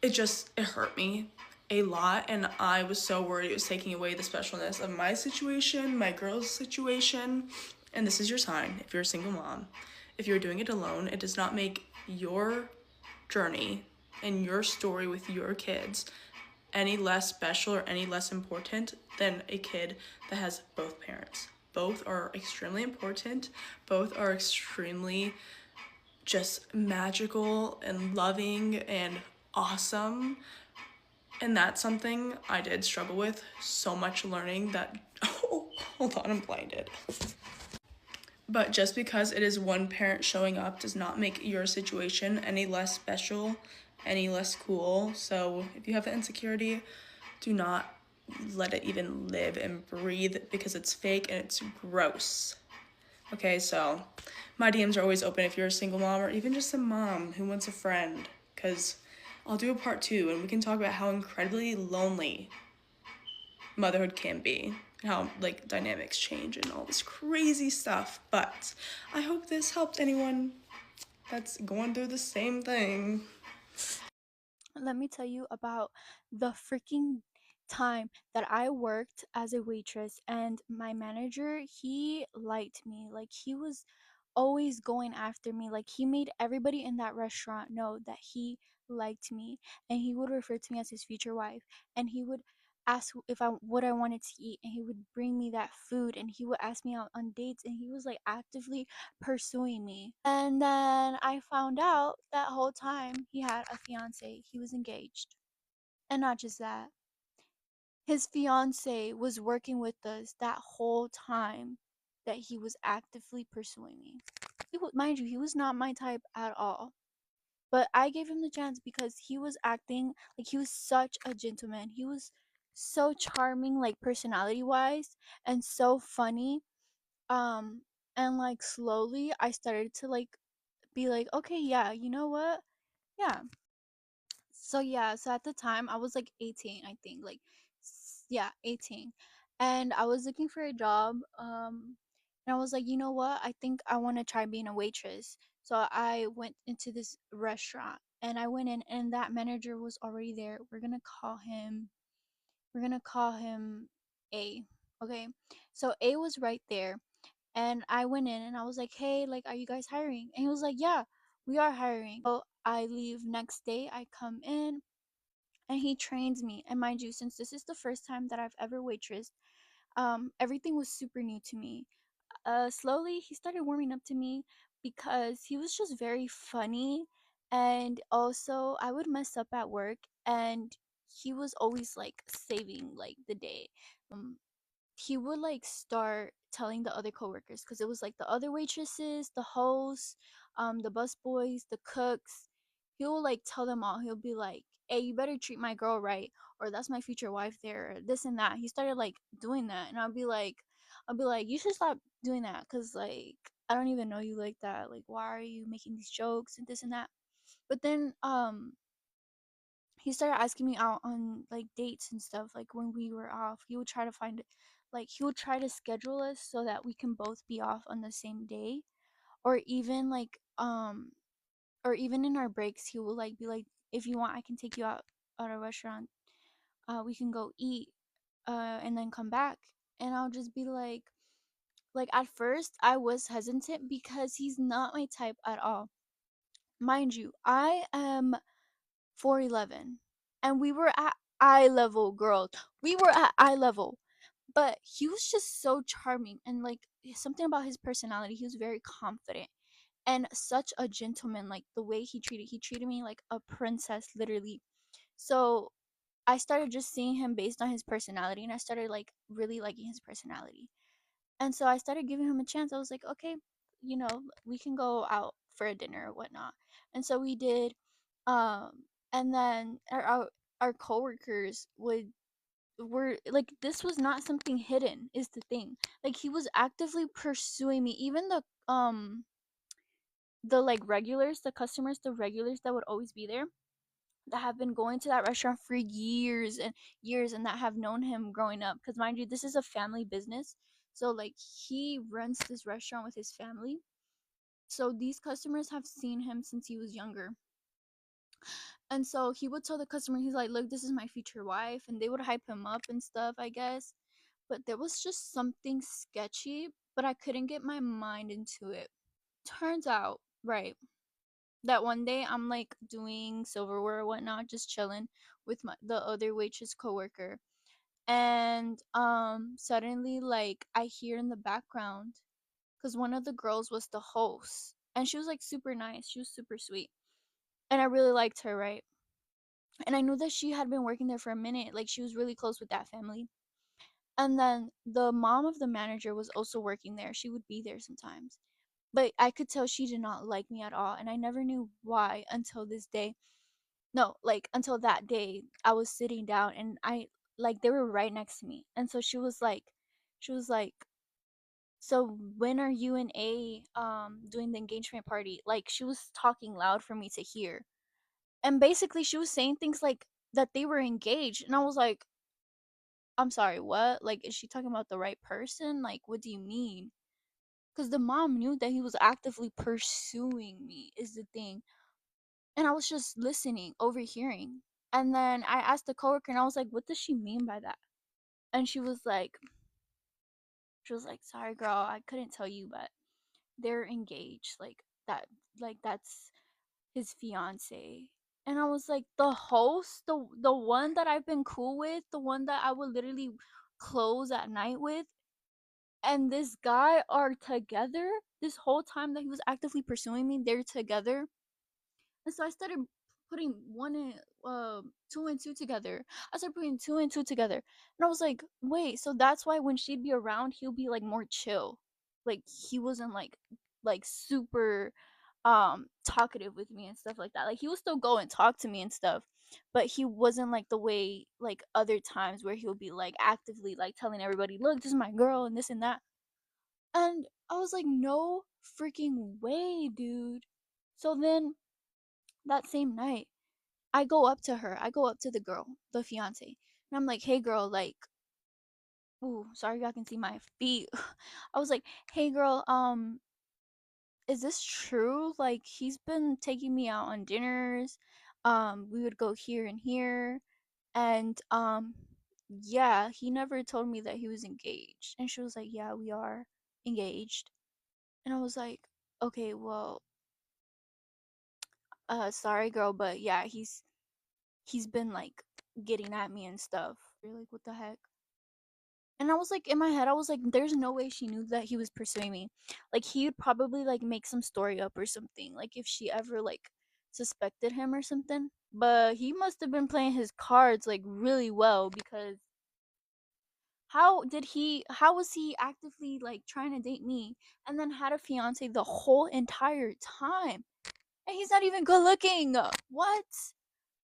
It hurt me a lot, and I was so worried it was taking away the specialness of my situation, my girl's situation. And this is your sign, if you're a single mom. If you're doing it alone, it does not make your journey and your story with your kids any less special or any less important than a kid that has both parents. Both are extremely important. Both are extremely just magical and loving and awesome. And that's something I did struggle with so much, learning that, oh, hold on, I'm blinded. But just because it is one parent showing up does not make your situation any less special, any less cool. So if you have the insecurity, do not let it even live and breathe, because it's fake and it's gross. Okay, so my DMs are always open if you're a single mom or even just a mom who wants a friend, because I'll do a part 2 and we can talk about how incredibly lonely motherhood can be, how like dynamics change and all this crazy stuff. But I hope this helped anyone that's going through the same thing. Let me tell you about the freaking time that I worked as a waitress, and my manager, he liked me. Like, he was always going after me. Like, he made everybody in that restaurant know that he liked me, and he would refer to me as his future wife, and he would ask if I what I wanted to eat, and he would bring me that food, and he would ask me out on dates, and he was like actively pursuing me. And then I found out that whole time he had a fiance. He was engaged. And not just that, his fiance was working with us that whole time that he was actively pursuing me. Mind you, he was not my type at all. But I gave him the chance because he was acting like he was such a gentleman. He was so charming, like personality wise, and so funny. Um, and like slowly I started to like be like, okay, yeah, you know what? Yeah. So yeah, so at the time I was like 18, I think, like yeah, 18. And I was looking for a job, and I was like, you know what? I think I want to try being a waitress. So I went into this restaurant and I went in, and that manager was already there. We're going to call him A. Okay? So A was right there, and I went in and I was like, "Hey, like, are you guys hiring?" And he was like, "Yeah, we are hiring." So I leave next day. I come in and he trains me. And mind you, since this is the first time that I've ever waitressed, everything was super new to me. Slowly he started warming up to me because he was just very funny, and also I would mess up at work, and he was always like saving like the day. Um, he would like start telling the other coworkers, because it was like the other waitresses, the hosts, the busboys, the cooks. He'll like tell them all. He'll be like, "Hey, you better treat my girl right, or that's my future wife there, or this and that." He started like doing that, and I'll be like, "You should stop doing that, cause like I don't even know you like that. Like, why are you making these jokes and this and that?" But then he started asking me out on like dates and stuff. Like when we were off, he would try to find like he would try to schedule us so that we can both be off on the same day, or even like or even in our breaks he will like be like, "If you want, I can take you out at a restaurant, we can go eat, and then come back." And I'll just be like at first I was hesitant because he's not my type at all. Mind you, I am 4'11", and we were at eye level, girl. We were at eye level. But he was just so charming, and like something about his personality, he was very confident and such a gentleman. Like the way he treated me like a princess, literally. So I started just seeing him based on his personality, and I started like really liking his personality. And so I started giving him a chance. I was like, okay, we can go out for a dinner or whatnot. And so we did. Um, and then our coworkers were like, this was not something hidden, is the thing. Like he was actively pursuing me. Even the like regulars, the customers, the regulars that would always be there, that have been going to that restaurant for years and years, and that have known him growing up, because mind you, this is a family business. So like he runs this restaurant with his family, so these customers have seen him since he was younger. And so he would tell the customer, he's like, "Look, this is my future wife," and they would hype him up and stuff, I guess. But there was just something sketchy, but I couldn't get my mind into it. Turns out, right, that one day I'm like doing silverware or whatnot, just chilling with the other waitress coworker, and suddenly like I hear in the background, because one of the girls was the host, and she was like super nice, she was super sweet, and I really liked her, right? And I knew that she had been working there for a minute, like she was really close with that family. And then the mom of the manager was also working there. She would be there sometimes, but I could tell she did not like me at all, and I never knew why until this day. no, like until that day I was sitting down and I like they were right next to me. And so she was like, so when are you and A doing the engagement party? Like she was talking loud for me to hear. And basically she was saying things like that they were engaged. And I was like, I'm sorry, what? Like, is she talking about the right person? Like, what do you mean? Because the mom knew that he was actively pursuing me, is the thing. And I was just listening, overhearing. And then I asked the coworker and I was like, what does she mean by that? And she was like, sorry girl, I couldn't tell you, but they're engaged. That's his fiance. And I was like, the host, the one that I've been cool with, the one that I would literally close at night with, and this guy are together this whole time that he was actively pursuing me. They're together. And so I started putting two and two together. I started putting two and two together. And I was like, wait, so that's why when she'd be around, he'll be like more chill. Like he wasn't like super talkative with me and stuff like that. Like he would still go and talk to me and stuff, but he wasn't like the way like other times where he'll be like actively like telling everybody, look, this is my girl and this and that. And I was like, no freaking way, dude. So then that same night, I go up to her. I go up to the girl, the fiance. And I'm like, hey girl, like, ooh, sorry y'all can see my feet. I was like, hey girl, is this true? Like he's been taking me out on dinners. We would go here and here. And yeah, he never told me that he was engaged. And she was like, yeah, we are engaged. And I was like, okay, well, sorry girl, but yeah, he's been like getting at me and stuff. You're like, what the heck? And I was like, in my head, I was like, there's no way she knew that he was pursuing me. Like he would probably like make some story up or something, like if she ever like suspected him or something. But he must have been playing his cards like really well, because how was he actively like trying to date me and then had a fiance the whole entire time? And he's not even good looking. What?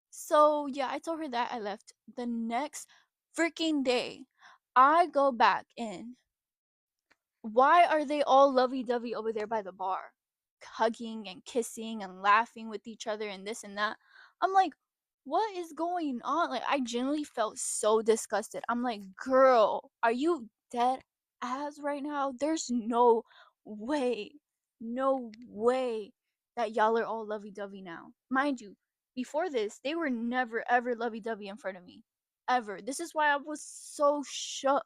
So yeah, I told her that. I left. The next freaking day, I go back in. Why are they all lovey-dovey over there by the bar? Hugging and kissing and laughing with each other and this and that. I'm like, what is going on? Like, I genuinely felt so disgusted. I'm like, girl, are you dead ass right now? There's way, no way that y'all are all lovey-dovey now. Mind you, before this, they were never ever lovey-dovey in front of me. Ever. This is why I was so shook.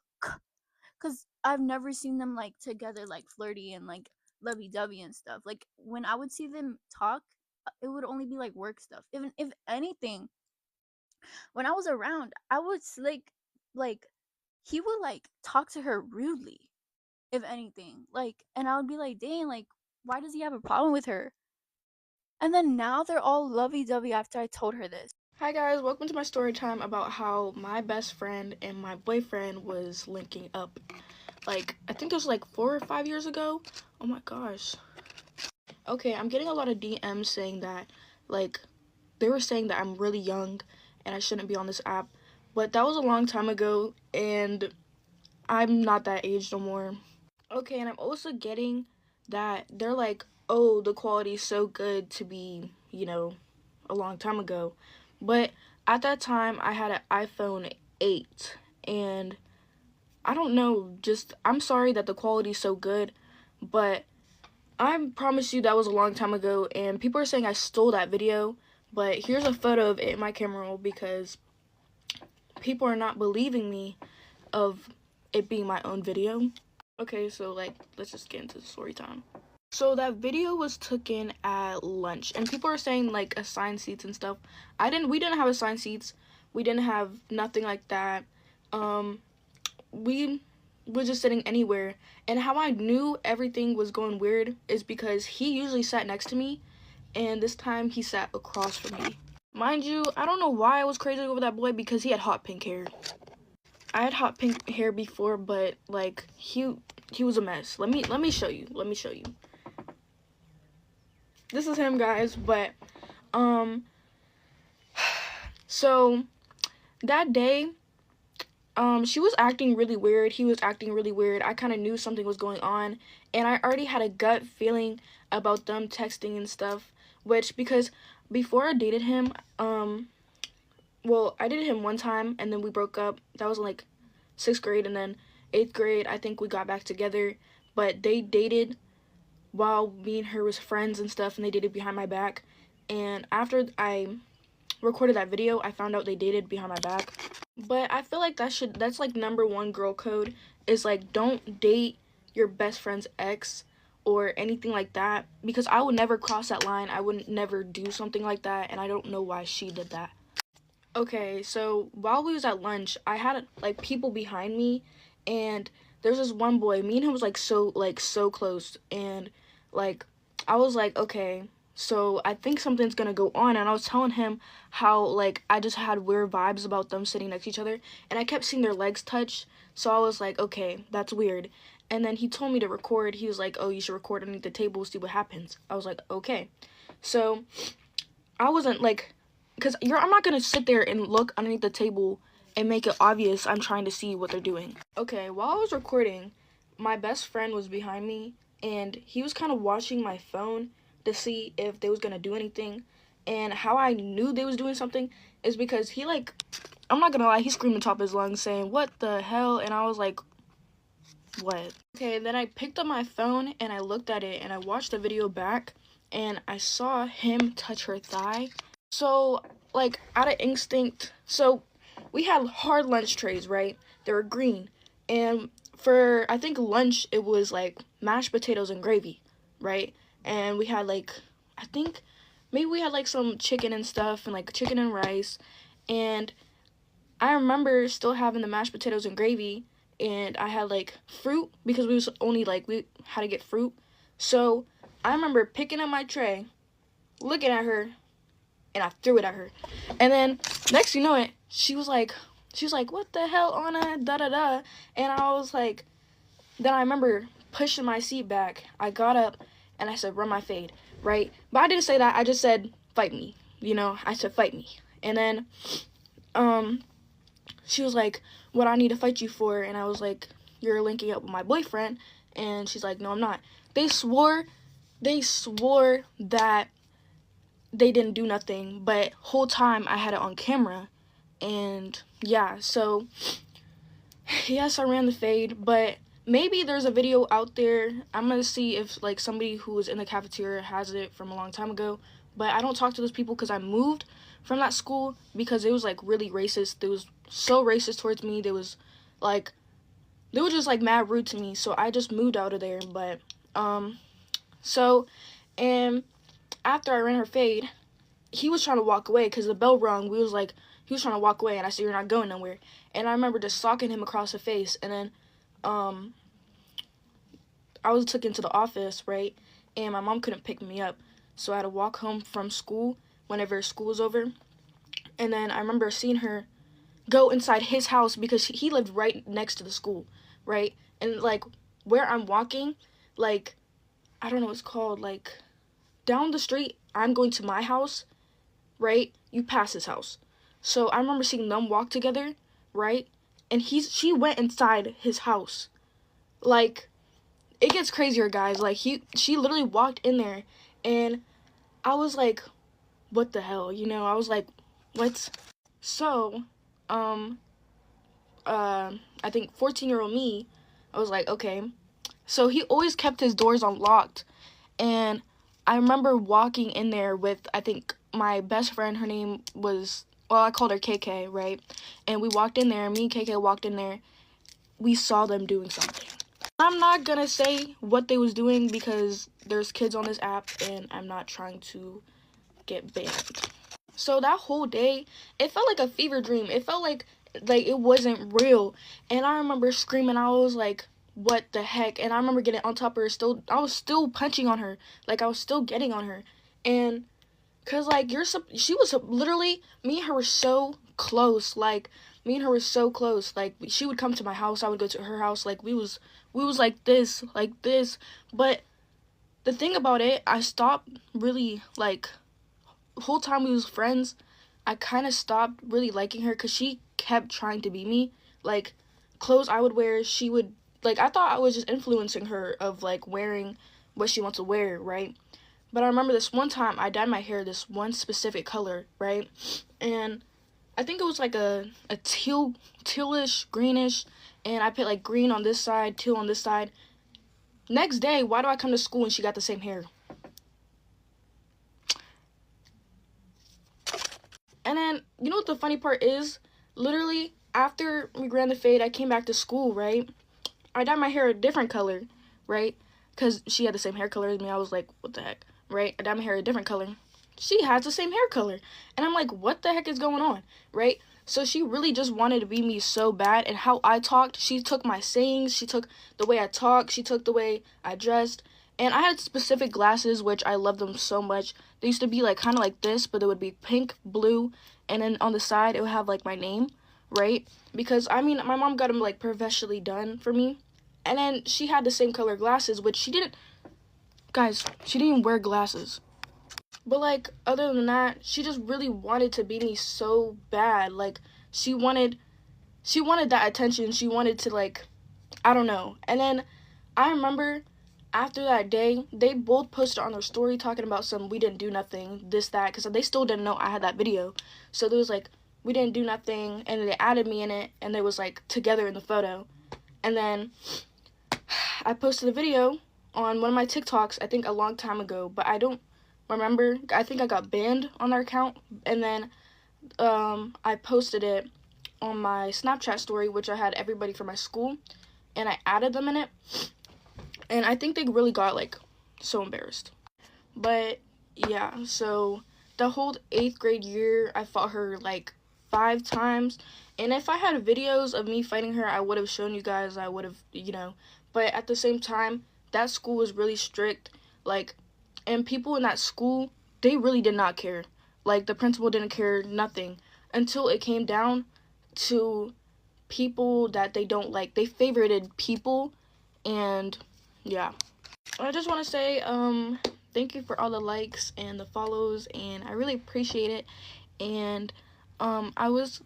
Cause I've never seen them like together, like flirty and like lovey-dovey and stuff. Like when I would see them talk, it would only be like work stuff. Even if anything, when I was around, I would like he would like talk to her rudely, if anything. Like, and I would be like, dang, like why does he have a problem with her? And then now they're all lovey-dovey after I told her this. Hi guys, welcome to my story time about how my best friend and my boyfriend was linking up. Like, I think it was like 4 or 5 years ago. Oh my gosh. Okay, I'm getting a lot of DMs saying that, like, they were saying that I'm really young and I shouldn't be on this app. But that was a long time ago and I'm not that age no more. Okay, and I'm also getting that they're like, oh, the quality's so good to be, a long time ago. But at that time, I had an iPhone 8, and I don't know, I'm sorry that the quality's so good, but I promise you that was a long time ago, and people are saying I stole that video, but here's a photo of it in my camera roll because people are not believing me of it being my own video. Okay, so, let's just get into the story time. So that video was taken at lunch, and people are saying, assigned seats and stuff. We didn't have assigned seats. We didn't have nothing like that. We were just sitting anywhere. And how I knew everything was going weird is because he usually sat next to me, and this time he sat across from me. Mind you, I don't know why I was crazy over that boy because he had hot pink hair. I had hot pink hair before, but he was a mess. Let me show you. This is him, guys, but So that day, she was acting really weird. He was acting really weird. I kind of knew something was going on, and I already had a gut feeling about them texting and stuff, which, because before I dated him, well, I dated him one time, and then we broke up. That was in, like, 6th grade, and then 8th grade, I think we got back together, but they dated while me and her was friends and stuff, and they dated behind my back, and after I recorded that video, I found out they dated behind my back. But I feel like that's like #1 girl code, is like, don't date your best friend's ex or anything like that, because I would never cross that line. I would never do something like that, and I don't know why she did that. Okay, so while we was at lunch, I had like people behind me, and there's this one boy. Me and him was like so close, and like I was like, okay, so I think something's gonna go on, and I was telling him how like I just had weird vibes about them sitting next to each other, and I kept seeing their legs touch, so I was like, okay, that's weird. And then he told me to record. He was like, oh, you should record underneath the table, see what happens. I was like, okay. So I wasn't like, because I'm not gonna sit there and look underneath the table and make it obvious I'm trying to see what they're doing. Okay, while I was recording, my best friend was behind me, and he was kind of watching my phone to see if they was gonna do anything. And how I knew they was doing something is because he, like, I'm not gonna lie, he screamed on top of his lungs saying, what the hell? And I was like, what? Okay, then I picked up my phone and I looked at it and I watched the video back, and I saw him touch her thigh. So, like, out of instinct, so we had hard lunch trays, right? They were green. And for, I think, lunch, it was, like, mashed potatoes and gravy, right? And we had, like, I think, maybe we had, like, some chicken and stuff, and, like, chicken and rice. And I remember still having the mashed potatoes and gravy, and I had, like, fruit, because we was only, like, we had to get fruit. So I remember picking up my tray, looking at her, and I threw it at her. And then next you know it, she was like, what the hell, Anna, da-da-da. And I was like, then I remember pushing my seat back. I got up and I said, run my fade, right? But I didn't say that. I just said, fight me. You know, I said, fight me. And then she was like, what I need to fight you for? And I was like, you're linking up with my boyfriend. And she's like, no, I'm not. They swore that they didn't do nothing, but whole time I had it on camera. And yeah, so yes, I ran the fade, but maybe there's a video out there. I'm gonna see if like somebody who was in the cafeteria has it from a long time ago, but I don't talk to those people because I moved from that school because it was like really racist. It was so racist towards me. They were just like mad rude to me, so I just moved out of there. But and after I ran her fade, he was trying to walk away because the bell rung. He was trying to walk away, and I said, you're not going nowhere. And I remember just socking him across the face. And then I was taken to the office, right? And my mom couldn't pick me up, so I had to walk home from school whenever school was over. And then I remember seeing her go inside his house because he lived right next to the school, right? And like where I'm walking, like, I don't know what it's called, like down the street, I'm going to my house, right? You pass his house. So I remember seeing them walk together, right? And she went inside his house. Like, it gets crazier, guys. Like, she literally walked in there, and I was like, what the hell? You know, I was like, what? So, I think 14-year-old me, I was like, okay. So he always kept his doors unlocked, and I remember walking in there with, I think, my best friend. Her name was, well, I called her KK, right? And we walked in there, me and KK walked in there. We saw them doing something. I'm not gonna say what they was doing because there's kids on this app, and I'm not trying to get banned. So that whole day, it felt like a fever dream. It felt like it wasn't real. And I remember screaming. I was like, what the heck? And I remember getting on top of her. I was still punching on her. Like, I was still getting on her. And because, like, she was literally, me and her were so close. Like, me and her were so close. Like, she would come to my house. I would go to her house. Like, we was like this. But the thing about it, I stopped really, like, the whole time we was friends, I kind of stopped really liking her because she kept trying to be me. Like, clothes I would wear, she would, like, I thought I was just influencing her of, like, wearing what she wants to wear, right? But I remember this one time I dyed my hair this one specific color, right? And I think it was like a tealish, greenish, and I put like green on this side, teal on this side. Next day, why do I come to school and she got the same hair? And then, you know what the funny part is? Literally, after we ran the fade, I came back to school, right? I dyed my hair a different color, right? Because she had the same hair color as me. I was like, what the heck, right? I dyed my hair a different color. She has the same hair color. And I'm like, what the heck is going on, right? So she really just wanted to be me so bad. And how I talked, she took my sayings. She took the way I talked. She took the way I dressed. And I had specific glasses, which I love them so much. They used to be like kind of like this, but it would be pink, blue, and then on the side it would have like my name, right? Because I mean, my mom got them like professionally done for me. And then she had the same color glasses, which she didn't, guys, she didn't even wear glasses. But like, other than that, she just really wanted to be me so bad. Like, she wanted that attention. She wanted to, like, I don't know. And then I remember after that day, they both posted on their story talking about some we didn't do nothing, this, that, because they still didn't know I had that video. So there was like, we didn't do nothing, and they added me in it, and they was like together in the photo. And then I posted a video on one of my TikToks, I think a long time ago, but I don't remember. I think I got banned on their account. And then I posted it on my Snapchat story, which I had everybody from my school, and I added them in it. And I think they really got, like, so embarrassed. But, yeah, so the whole 8th grade year, I fought her, like, 5 times. And if I had videos of me fighting her, I would have shown you guys. I would have, you know. But at the same time, that school was really strict. Like, and people in that school, they really did not care. Like, the principal didn't care, nothing. Until it came down to people that they don't like. They favorited people, and yeah. I just want to say thank you for all the likes and the follows, and I really appreciate it. And I was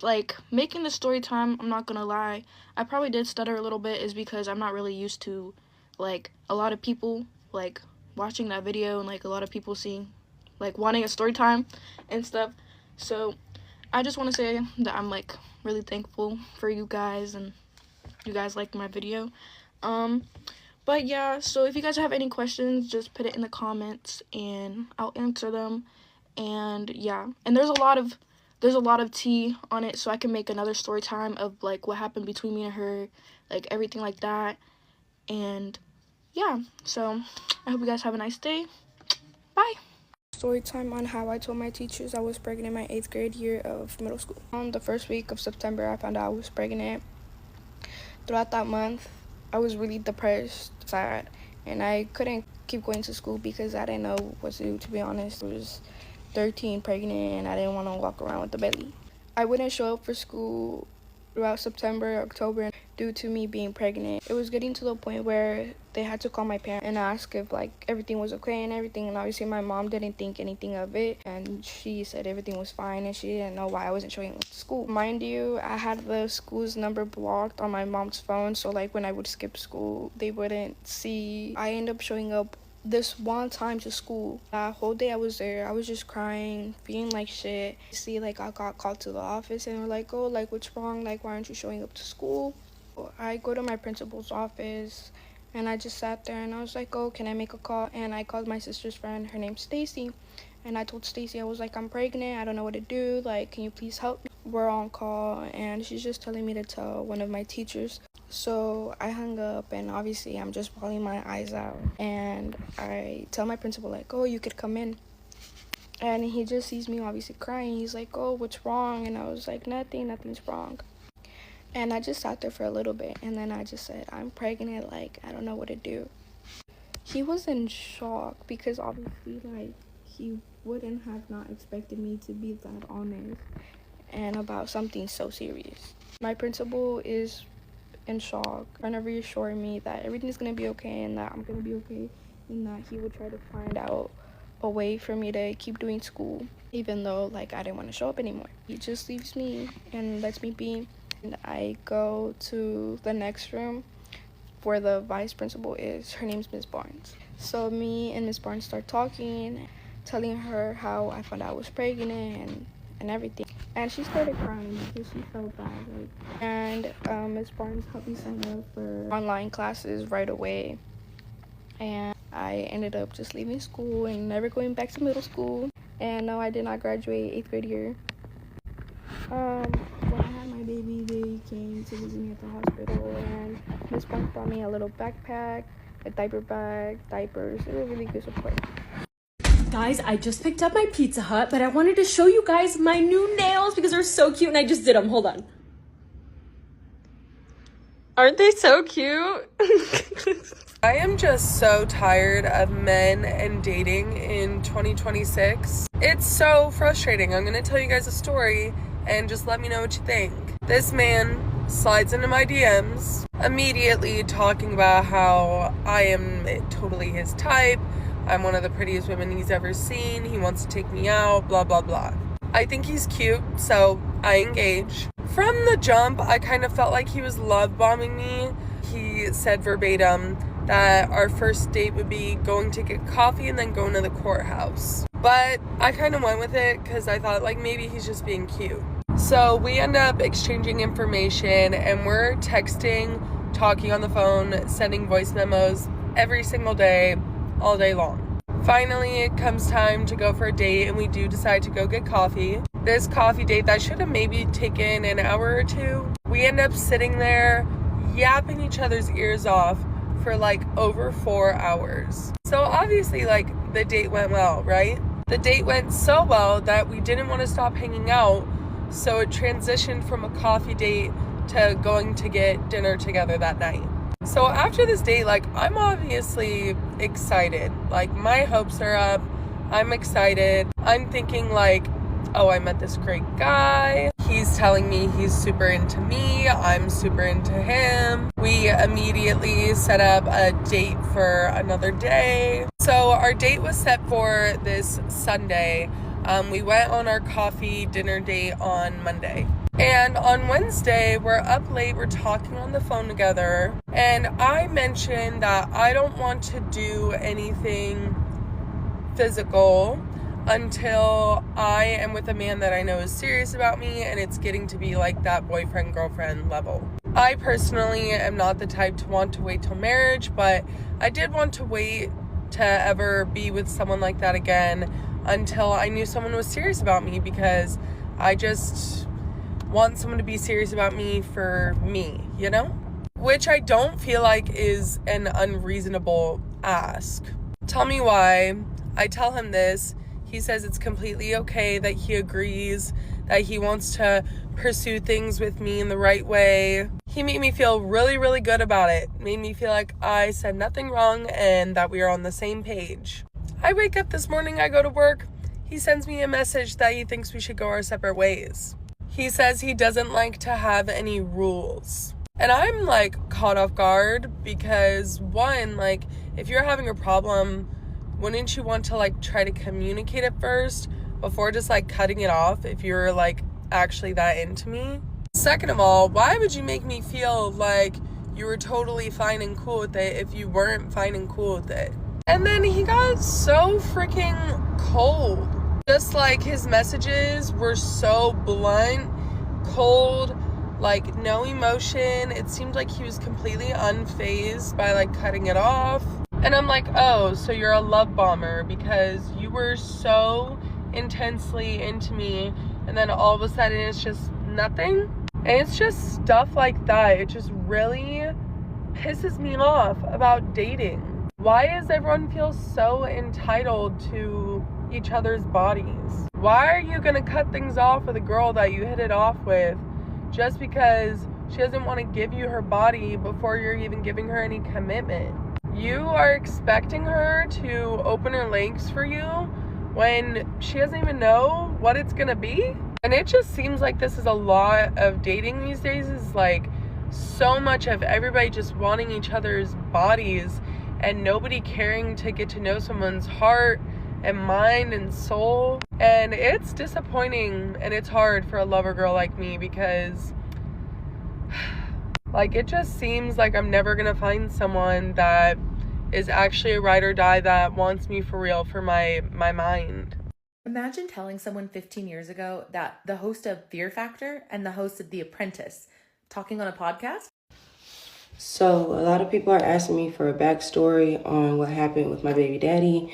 like making the story time, I'm not gonna lie, I probably did stutter a little bit, is because I'm not really used to like a lot of people like watching that video, and like a lot of people seeing like wanting a story time and stuff. So I just want to say that I'm like really thankful for you guys, and you guys liked my video. But yeah, so if you guys have any questions, just put it in the comments and I'll answer them. And yeah, and there's a lot of tea on it, so I can make another story time of like what happened between me and her, like everything like that. And yeah, so I hope you guys have a nice day. Bye. Story time on how I told my teachers I was pregnant in my 8th grade year of middle school. On the first week of September, I found out I was pregnant. Throughout that month, I was really depressed, sad, and I couldn't keep going to school because I didn't know what to do, to be honest. I was 13, pregnant, and I didn't want to walk around with a belly. I wouldn't show up for school throughout September, October, due to me being pregnant. It was getting to the point where they had to call my parents and ask if like everything was okay and everything, and obviously my mom didn't think anything of it, and she said everything was fine, and she didn't know why I wasn't showing up to school. Mind you, I had the school's number blocked on my mom's phone, so like when I would skip school, they wouldn't see. I ended up showing up this one time to school. That whole day I was there, I was just crying, feeling like shit. See, like I got called to the office and were like, oh, like what's wrong? Like why aren't you showing up to school? I go to my principal's office and I just sat there and I was like, oh, can I make a call? And I called my sister's friend, her name's Stacy, and I told Stacy, I was like, I'm pregnant, I don't know what to do, like can you please help me? We're on call and she's just telling me to tell one of my teachers. So I hung up, and obviously I'm just bawling my eyes out, and I tell my principal like, oh, you could come in. And he just sees me obviously crying. He's like, oh, what's wrong? And I was like, nothing's wrong. And I just sat there for a little bit, and then I just said, I'm pregnant, like I don't know what to do. He was in shock because obviously like he wouldn't have not expected me to be that honest and about something so serious. My principal is in shock, trying to reassure me that everything's gonna be okay and that I'm gonna be okay, and that he would try to find out a way for me to keep doing school, even though like I didn't want to show up anymore. He just leaves me and lets me be. And I go to the next room where the vice principal is. Her name's Miss Barnes. So me and Miss Barnes start talking, telling her how I found out I was pregnant and everything. And she started crying because she felt bad. And Miss Barnes helped me sign up for online classes right away. And I ended up just leaving school and never going back to middle school. And no, I did not graduate 8th grade year. When I had my baby, they came to visit me at the hospital, and Miss Barnes brought me a little backpack, a diaper bag, diapers. It was really good support. Guys, I just picked up my Pizza Hut, but I wanted to show you guys my new nails because they're so cute, and I just did them. Hold on. Aren't they so cute? I am just so tired of men and dating in 2026. It's so frustrating. I'm gonna tell you guys a story and just let me know what you think. This man slides into my DMs, immediately talking about how I am totally his type. I'm one of the prettiest women he's ever seen. He wants to take me out, blah, blah, blah. I think he's cute, so I engage. From the jump, I kind of felt like he was love bombing me. He said verbatim that our first date would be going to get coffee and then going to the courthouse. But I kind of went with it because I thought like maybe he's just being cute. So we end up exchanging information and we're texting, talking on the phone, sending voice memos every single day, all day long. Finally, it comes time to go for a date and we do decide to go get coffee. This coffee date that should have maybe taken an hour or two, we end up sitting there yapping each other's ears off for like over 4 hours. So obviously like the date went well, right? The date went so well that we didn't want to stop hanging out, so it transitioned from a coffee date to going to get dinner together that night. So after this date, like I'm obviously excited. Like my hopes are up. I'm excited. I'm thinking like, oh, I met this great guy. He's telling me he's super into me. I'm super into him. We immediately set up a date for another day. So our date was set for this Sunday. We went on our coffee dinner date on Monday. And on Wednesday, we're up late, we're talking on the phone together. And I mentioned that I don't want to do anything physical until I am with a man that I know is serious about me and it's getting to be like that boyfriend-girlfriend level. I personally am not the type to want to wait till marriage, but I did want to wait to ever be with someone like that again until I knew someone was serious about me, because I just want someone to be serious about me for me, you know? Which I don't feel like is an unreasonable ask. Tell me why. I tell him this. He says it's completely okay, that he agrees, that he wants to pursue things with me in the right way. He made me feel really, really good about it. Made me feel like I said nothing wrong and that we are on the same page. I wake up this morning, I go to work. He sends me a message that he thinks we should go our separate ways. He says he doesn't like to have any rules. And I'm like caught off guard because one, like if you're having a problem, wouldn't you want to like try to communicate it first before just like cutting it off if you're like actually that into me? Second of all, why would you make me feel like you were totally fine and cool with it if you weren't fine and cool with it? And then he got so freaking cold. Just like his messages were so blunt, cold, like no emotion. It seemed like he was completely unfazed by like cutting it off. And I'm like, oh, so you're a love bomber because you were so intensely into me and then all of a sudden it's just nothing? And it's just stuff like that. It just really pisses me off about dating. Why does everyone feel so entitled to each other's bodies? Why are you gonna cut things off with a girl that you hit it off with just because she doesn't want to give you her body before you're even giving her any commitment? You are expecting her to open her legs for you when she doesn't even know what it's gonna be? And it just seems like this is a lot of dating these days, is like so much of everybody just wanting each other's bodies and nobody caring to get to know someone's heart and mind and soul. And it's disappointing and it's hard for a lover girl like me because like it just seems like I'm never gonna find someone that is actually a ride or die that wants me for real for my mind. Imagine telling someone 15 years ago that the host of Fear Factor and the host of The Apprentice talking on a podcast. So a lot of people are asking me for a backstory on what happened with my baby daddy,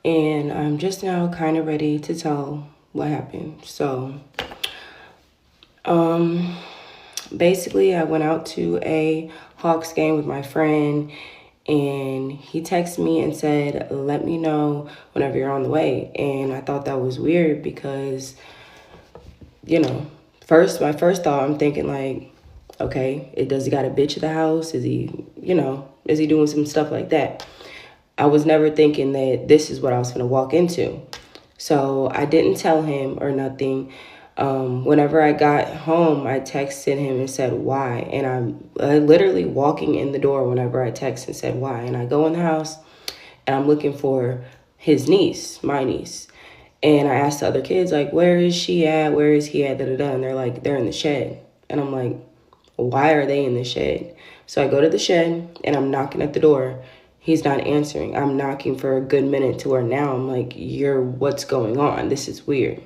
and I'm just now kind of ready to tell what happened. So basically I went out to a Hawks game with my friend, and he texted me and said, let me know whenever you're on the way. And I thought that was weird because, you know, my first thought, I'm thinking like, okay, does he got a bitch at the house? Is he, is he doing some stuff like that? I was never thinking that this is what I was going to walk into. So I didn't tell him or nothing. Whenever I got home, I texted him and said, why? And I'm literally walking in the door whenever I text and said, why? And I go in the house and I'm looking for his niece, my niece. And I asked the other kids, like, where is she at? Where is he at? Da-da-da. And they're like, they're in the shed. And I'm like, why are they in the shed? So I go to the shed and I'm knocking at the door. He's not answering. I'm knocking for a good minute to where now I'm like, what's going on? This is weird.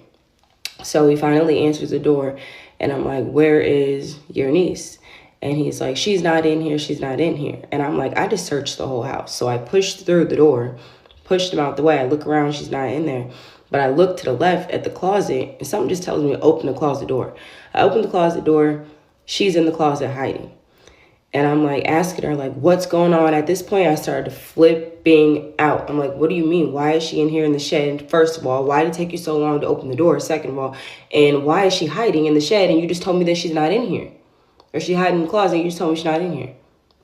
So he finally answers the door and I'm like, where is your niece? And he's like, she's not in here. She's not in here. And I'm like, I just searched the whole house. So I pushed through the door, pushed him out the way. I look around, she's not in there. But I look to the left at the closet and something just tells me to open the closet door. I open the closet door. She's in the closet hiding. And I'm like asking her, like, what's going on? At this point, I started flipping out. I'm like, what do you mean? Why is she in here in the shed? First of all, why did it take you so long to open the door? Second of all, and why is she hiding in the shed? And you just told me that she's not in here. Or she hiding in the closet and you just told me she's not in here.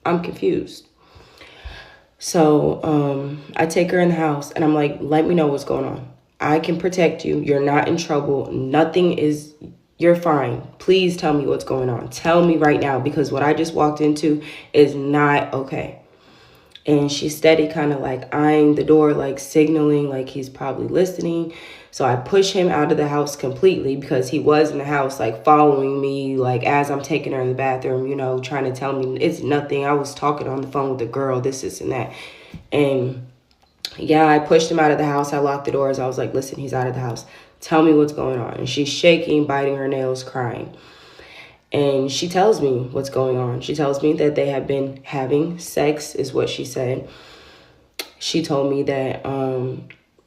I'm confused. So I take her in the house and I'm like, let me know what's going on. I can protect you. You're not in trouble. You're fine. Please tell me what's going on. Tell me right now, because what I just walked into is not okay. And she's steady kind of like eyeing the door, like signaling like he's probably listening. So I push him out of the house completely because he was in the house, like following me, like as I'm taking her in the bathroom, trying to tell me it's nothing. I was talking on the phone with the girl, this and that. And yeah, I pushed him out of the house. I locked the doors. I was like, listen, he's out of the house. Tell me what's going on. And she's shaking, biting her nails, crying. And she tells me what's going on. She tells me that they have been having sex, is what she said. She told me that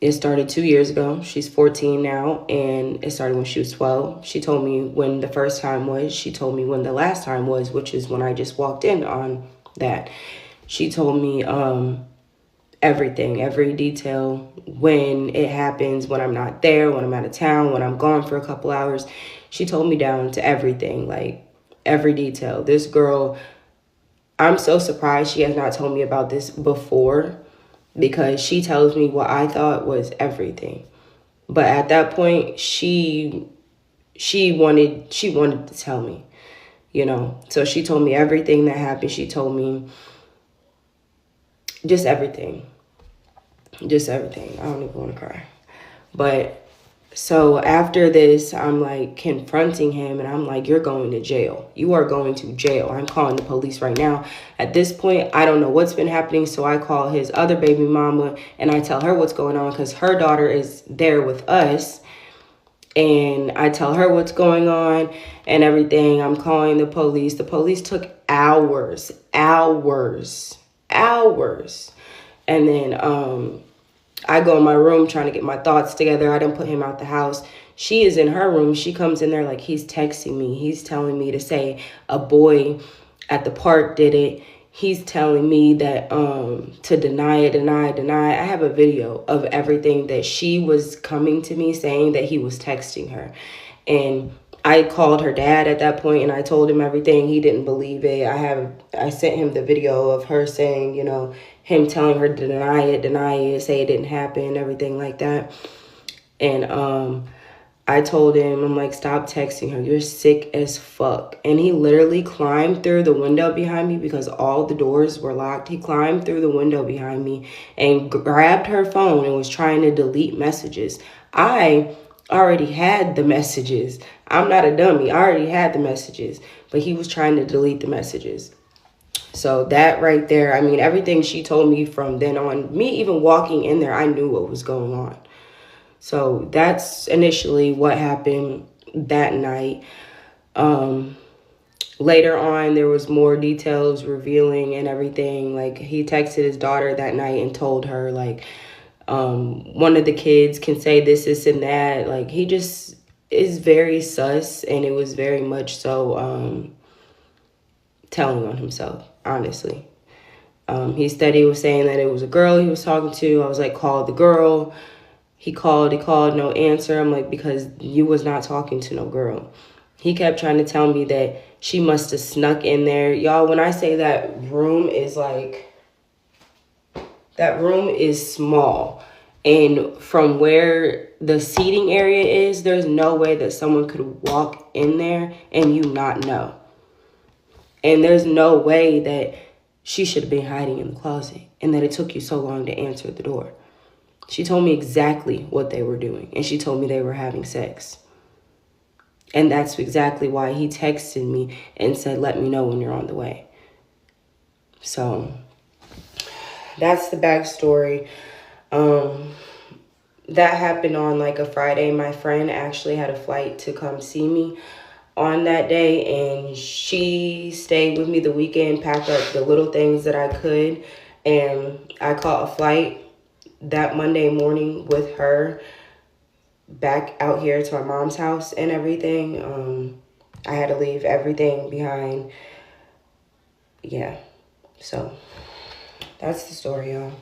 it started 2 years ago. She's 14 now, and it started when she was 12. She told me when the first time was. She told me when the last time was, which is when I just walked in on that. She told me everything, every detail, when it happens, when I'm not there, when I'm out of town, when I'm gone for a couple hours. She told me down to everything, like every detail. This girl, I'm so surprised she has not told me about this before, because she tells me what I thought was everything. But at that point, she wanted to tell me, So she told me everything that happened. She told me just everything. Just everything. I don't even want to cry. But so after this, I'm like confronting him and I'm like, you're going to jail. You are going to jail. I'm calling the police right now. At this point, I don't know what's been happening. So I call his other baby mama and I tell her what's going on because her daughter is there with us. And I tell her what's going on and everything. I'm calling the police. The police took hours. And then I go in my room trying to get my thoughts together. I didn't put him out the house. She is in her room. She comes in there like he's texting me. He's telling me to say a boy at the park did it. He's telling me that to deny it. I have a video of everything that she was coming to me saying that he was texting her. And I called her dad at that point and I told him everything. He didn't believe it. I sent him the video of her saying, him telling her to deny it, say it didn't happen, everything like that. And I told him, I'm like, stop texting her. You're sick as fuck. And he literally climbed through the window behind me because all the doors were locked. He climbed through the window behind me and grabbed her phone and was trying to delete messages. I already had the messages. I'm not a dummy. I already had the messages, but he was trying to delete the messages. So that right there, I mean, everything she told me from then on, me even walking in there, I knew what was going on. So that's initially what happened that night. Later on, there was more details revealing and everything. Like, he texted his daughter that night and told her, like, one of the kids can say this, and that. Like, he just is very sus, and it was very much so telling on himself, honestly. He said he was saying that it was a girl he was talking to. I was like, call the girl. He called, no answer. I'm like, because you was not talking to no girl. He kept trying to tell me that she must have snuck in there. Y'all, when I say that room is small. And from where the seating area is, there's no way that someone could walk in there and you not know. And there's no way that she should have been hiding in the closet and that it took you so long to answer the door. She told me exactly what they were doing, and she told me they were having sex. And that's exactly why he texted me and said, let me know when you're on the way. So that's the backstory. That happened on like a Friday. My friend actually had a flight to come see me on that day, and she stayed with me the weekend, packed up the little things that I could, and I caught a flight that Monday morning with her back out here to our mom's house and everything. I had to leave everything behind. Yeah, so that's the story, y'all.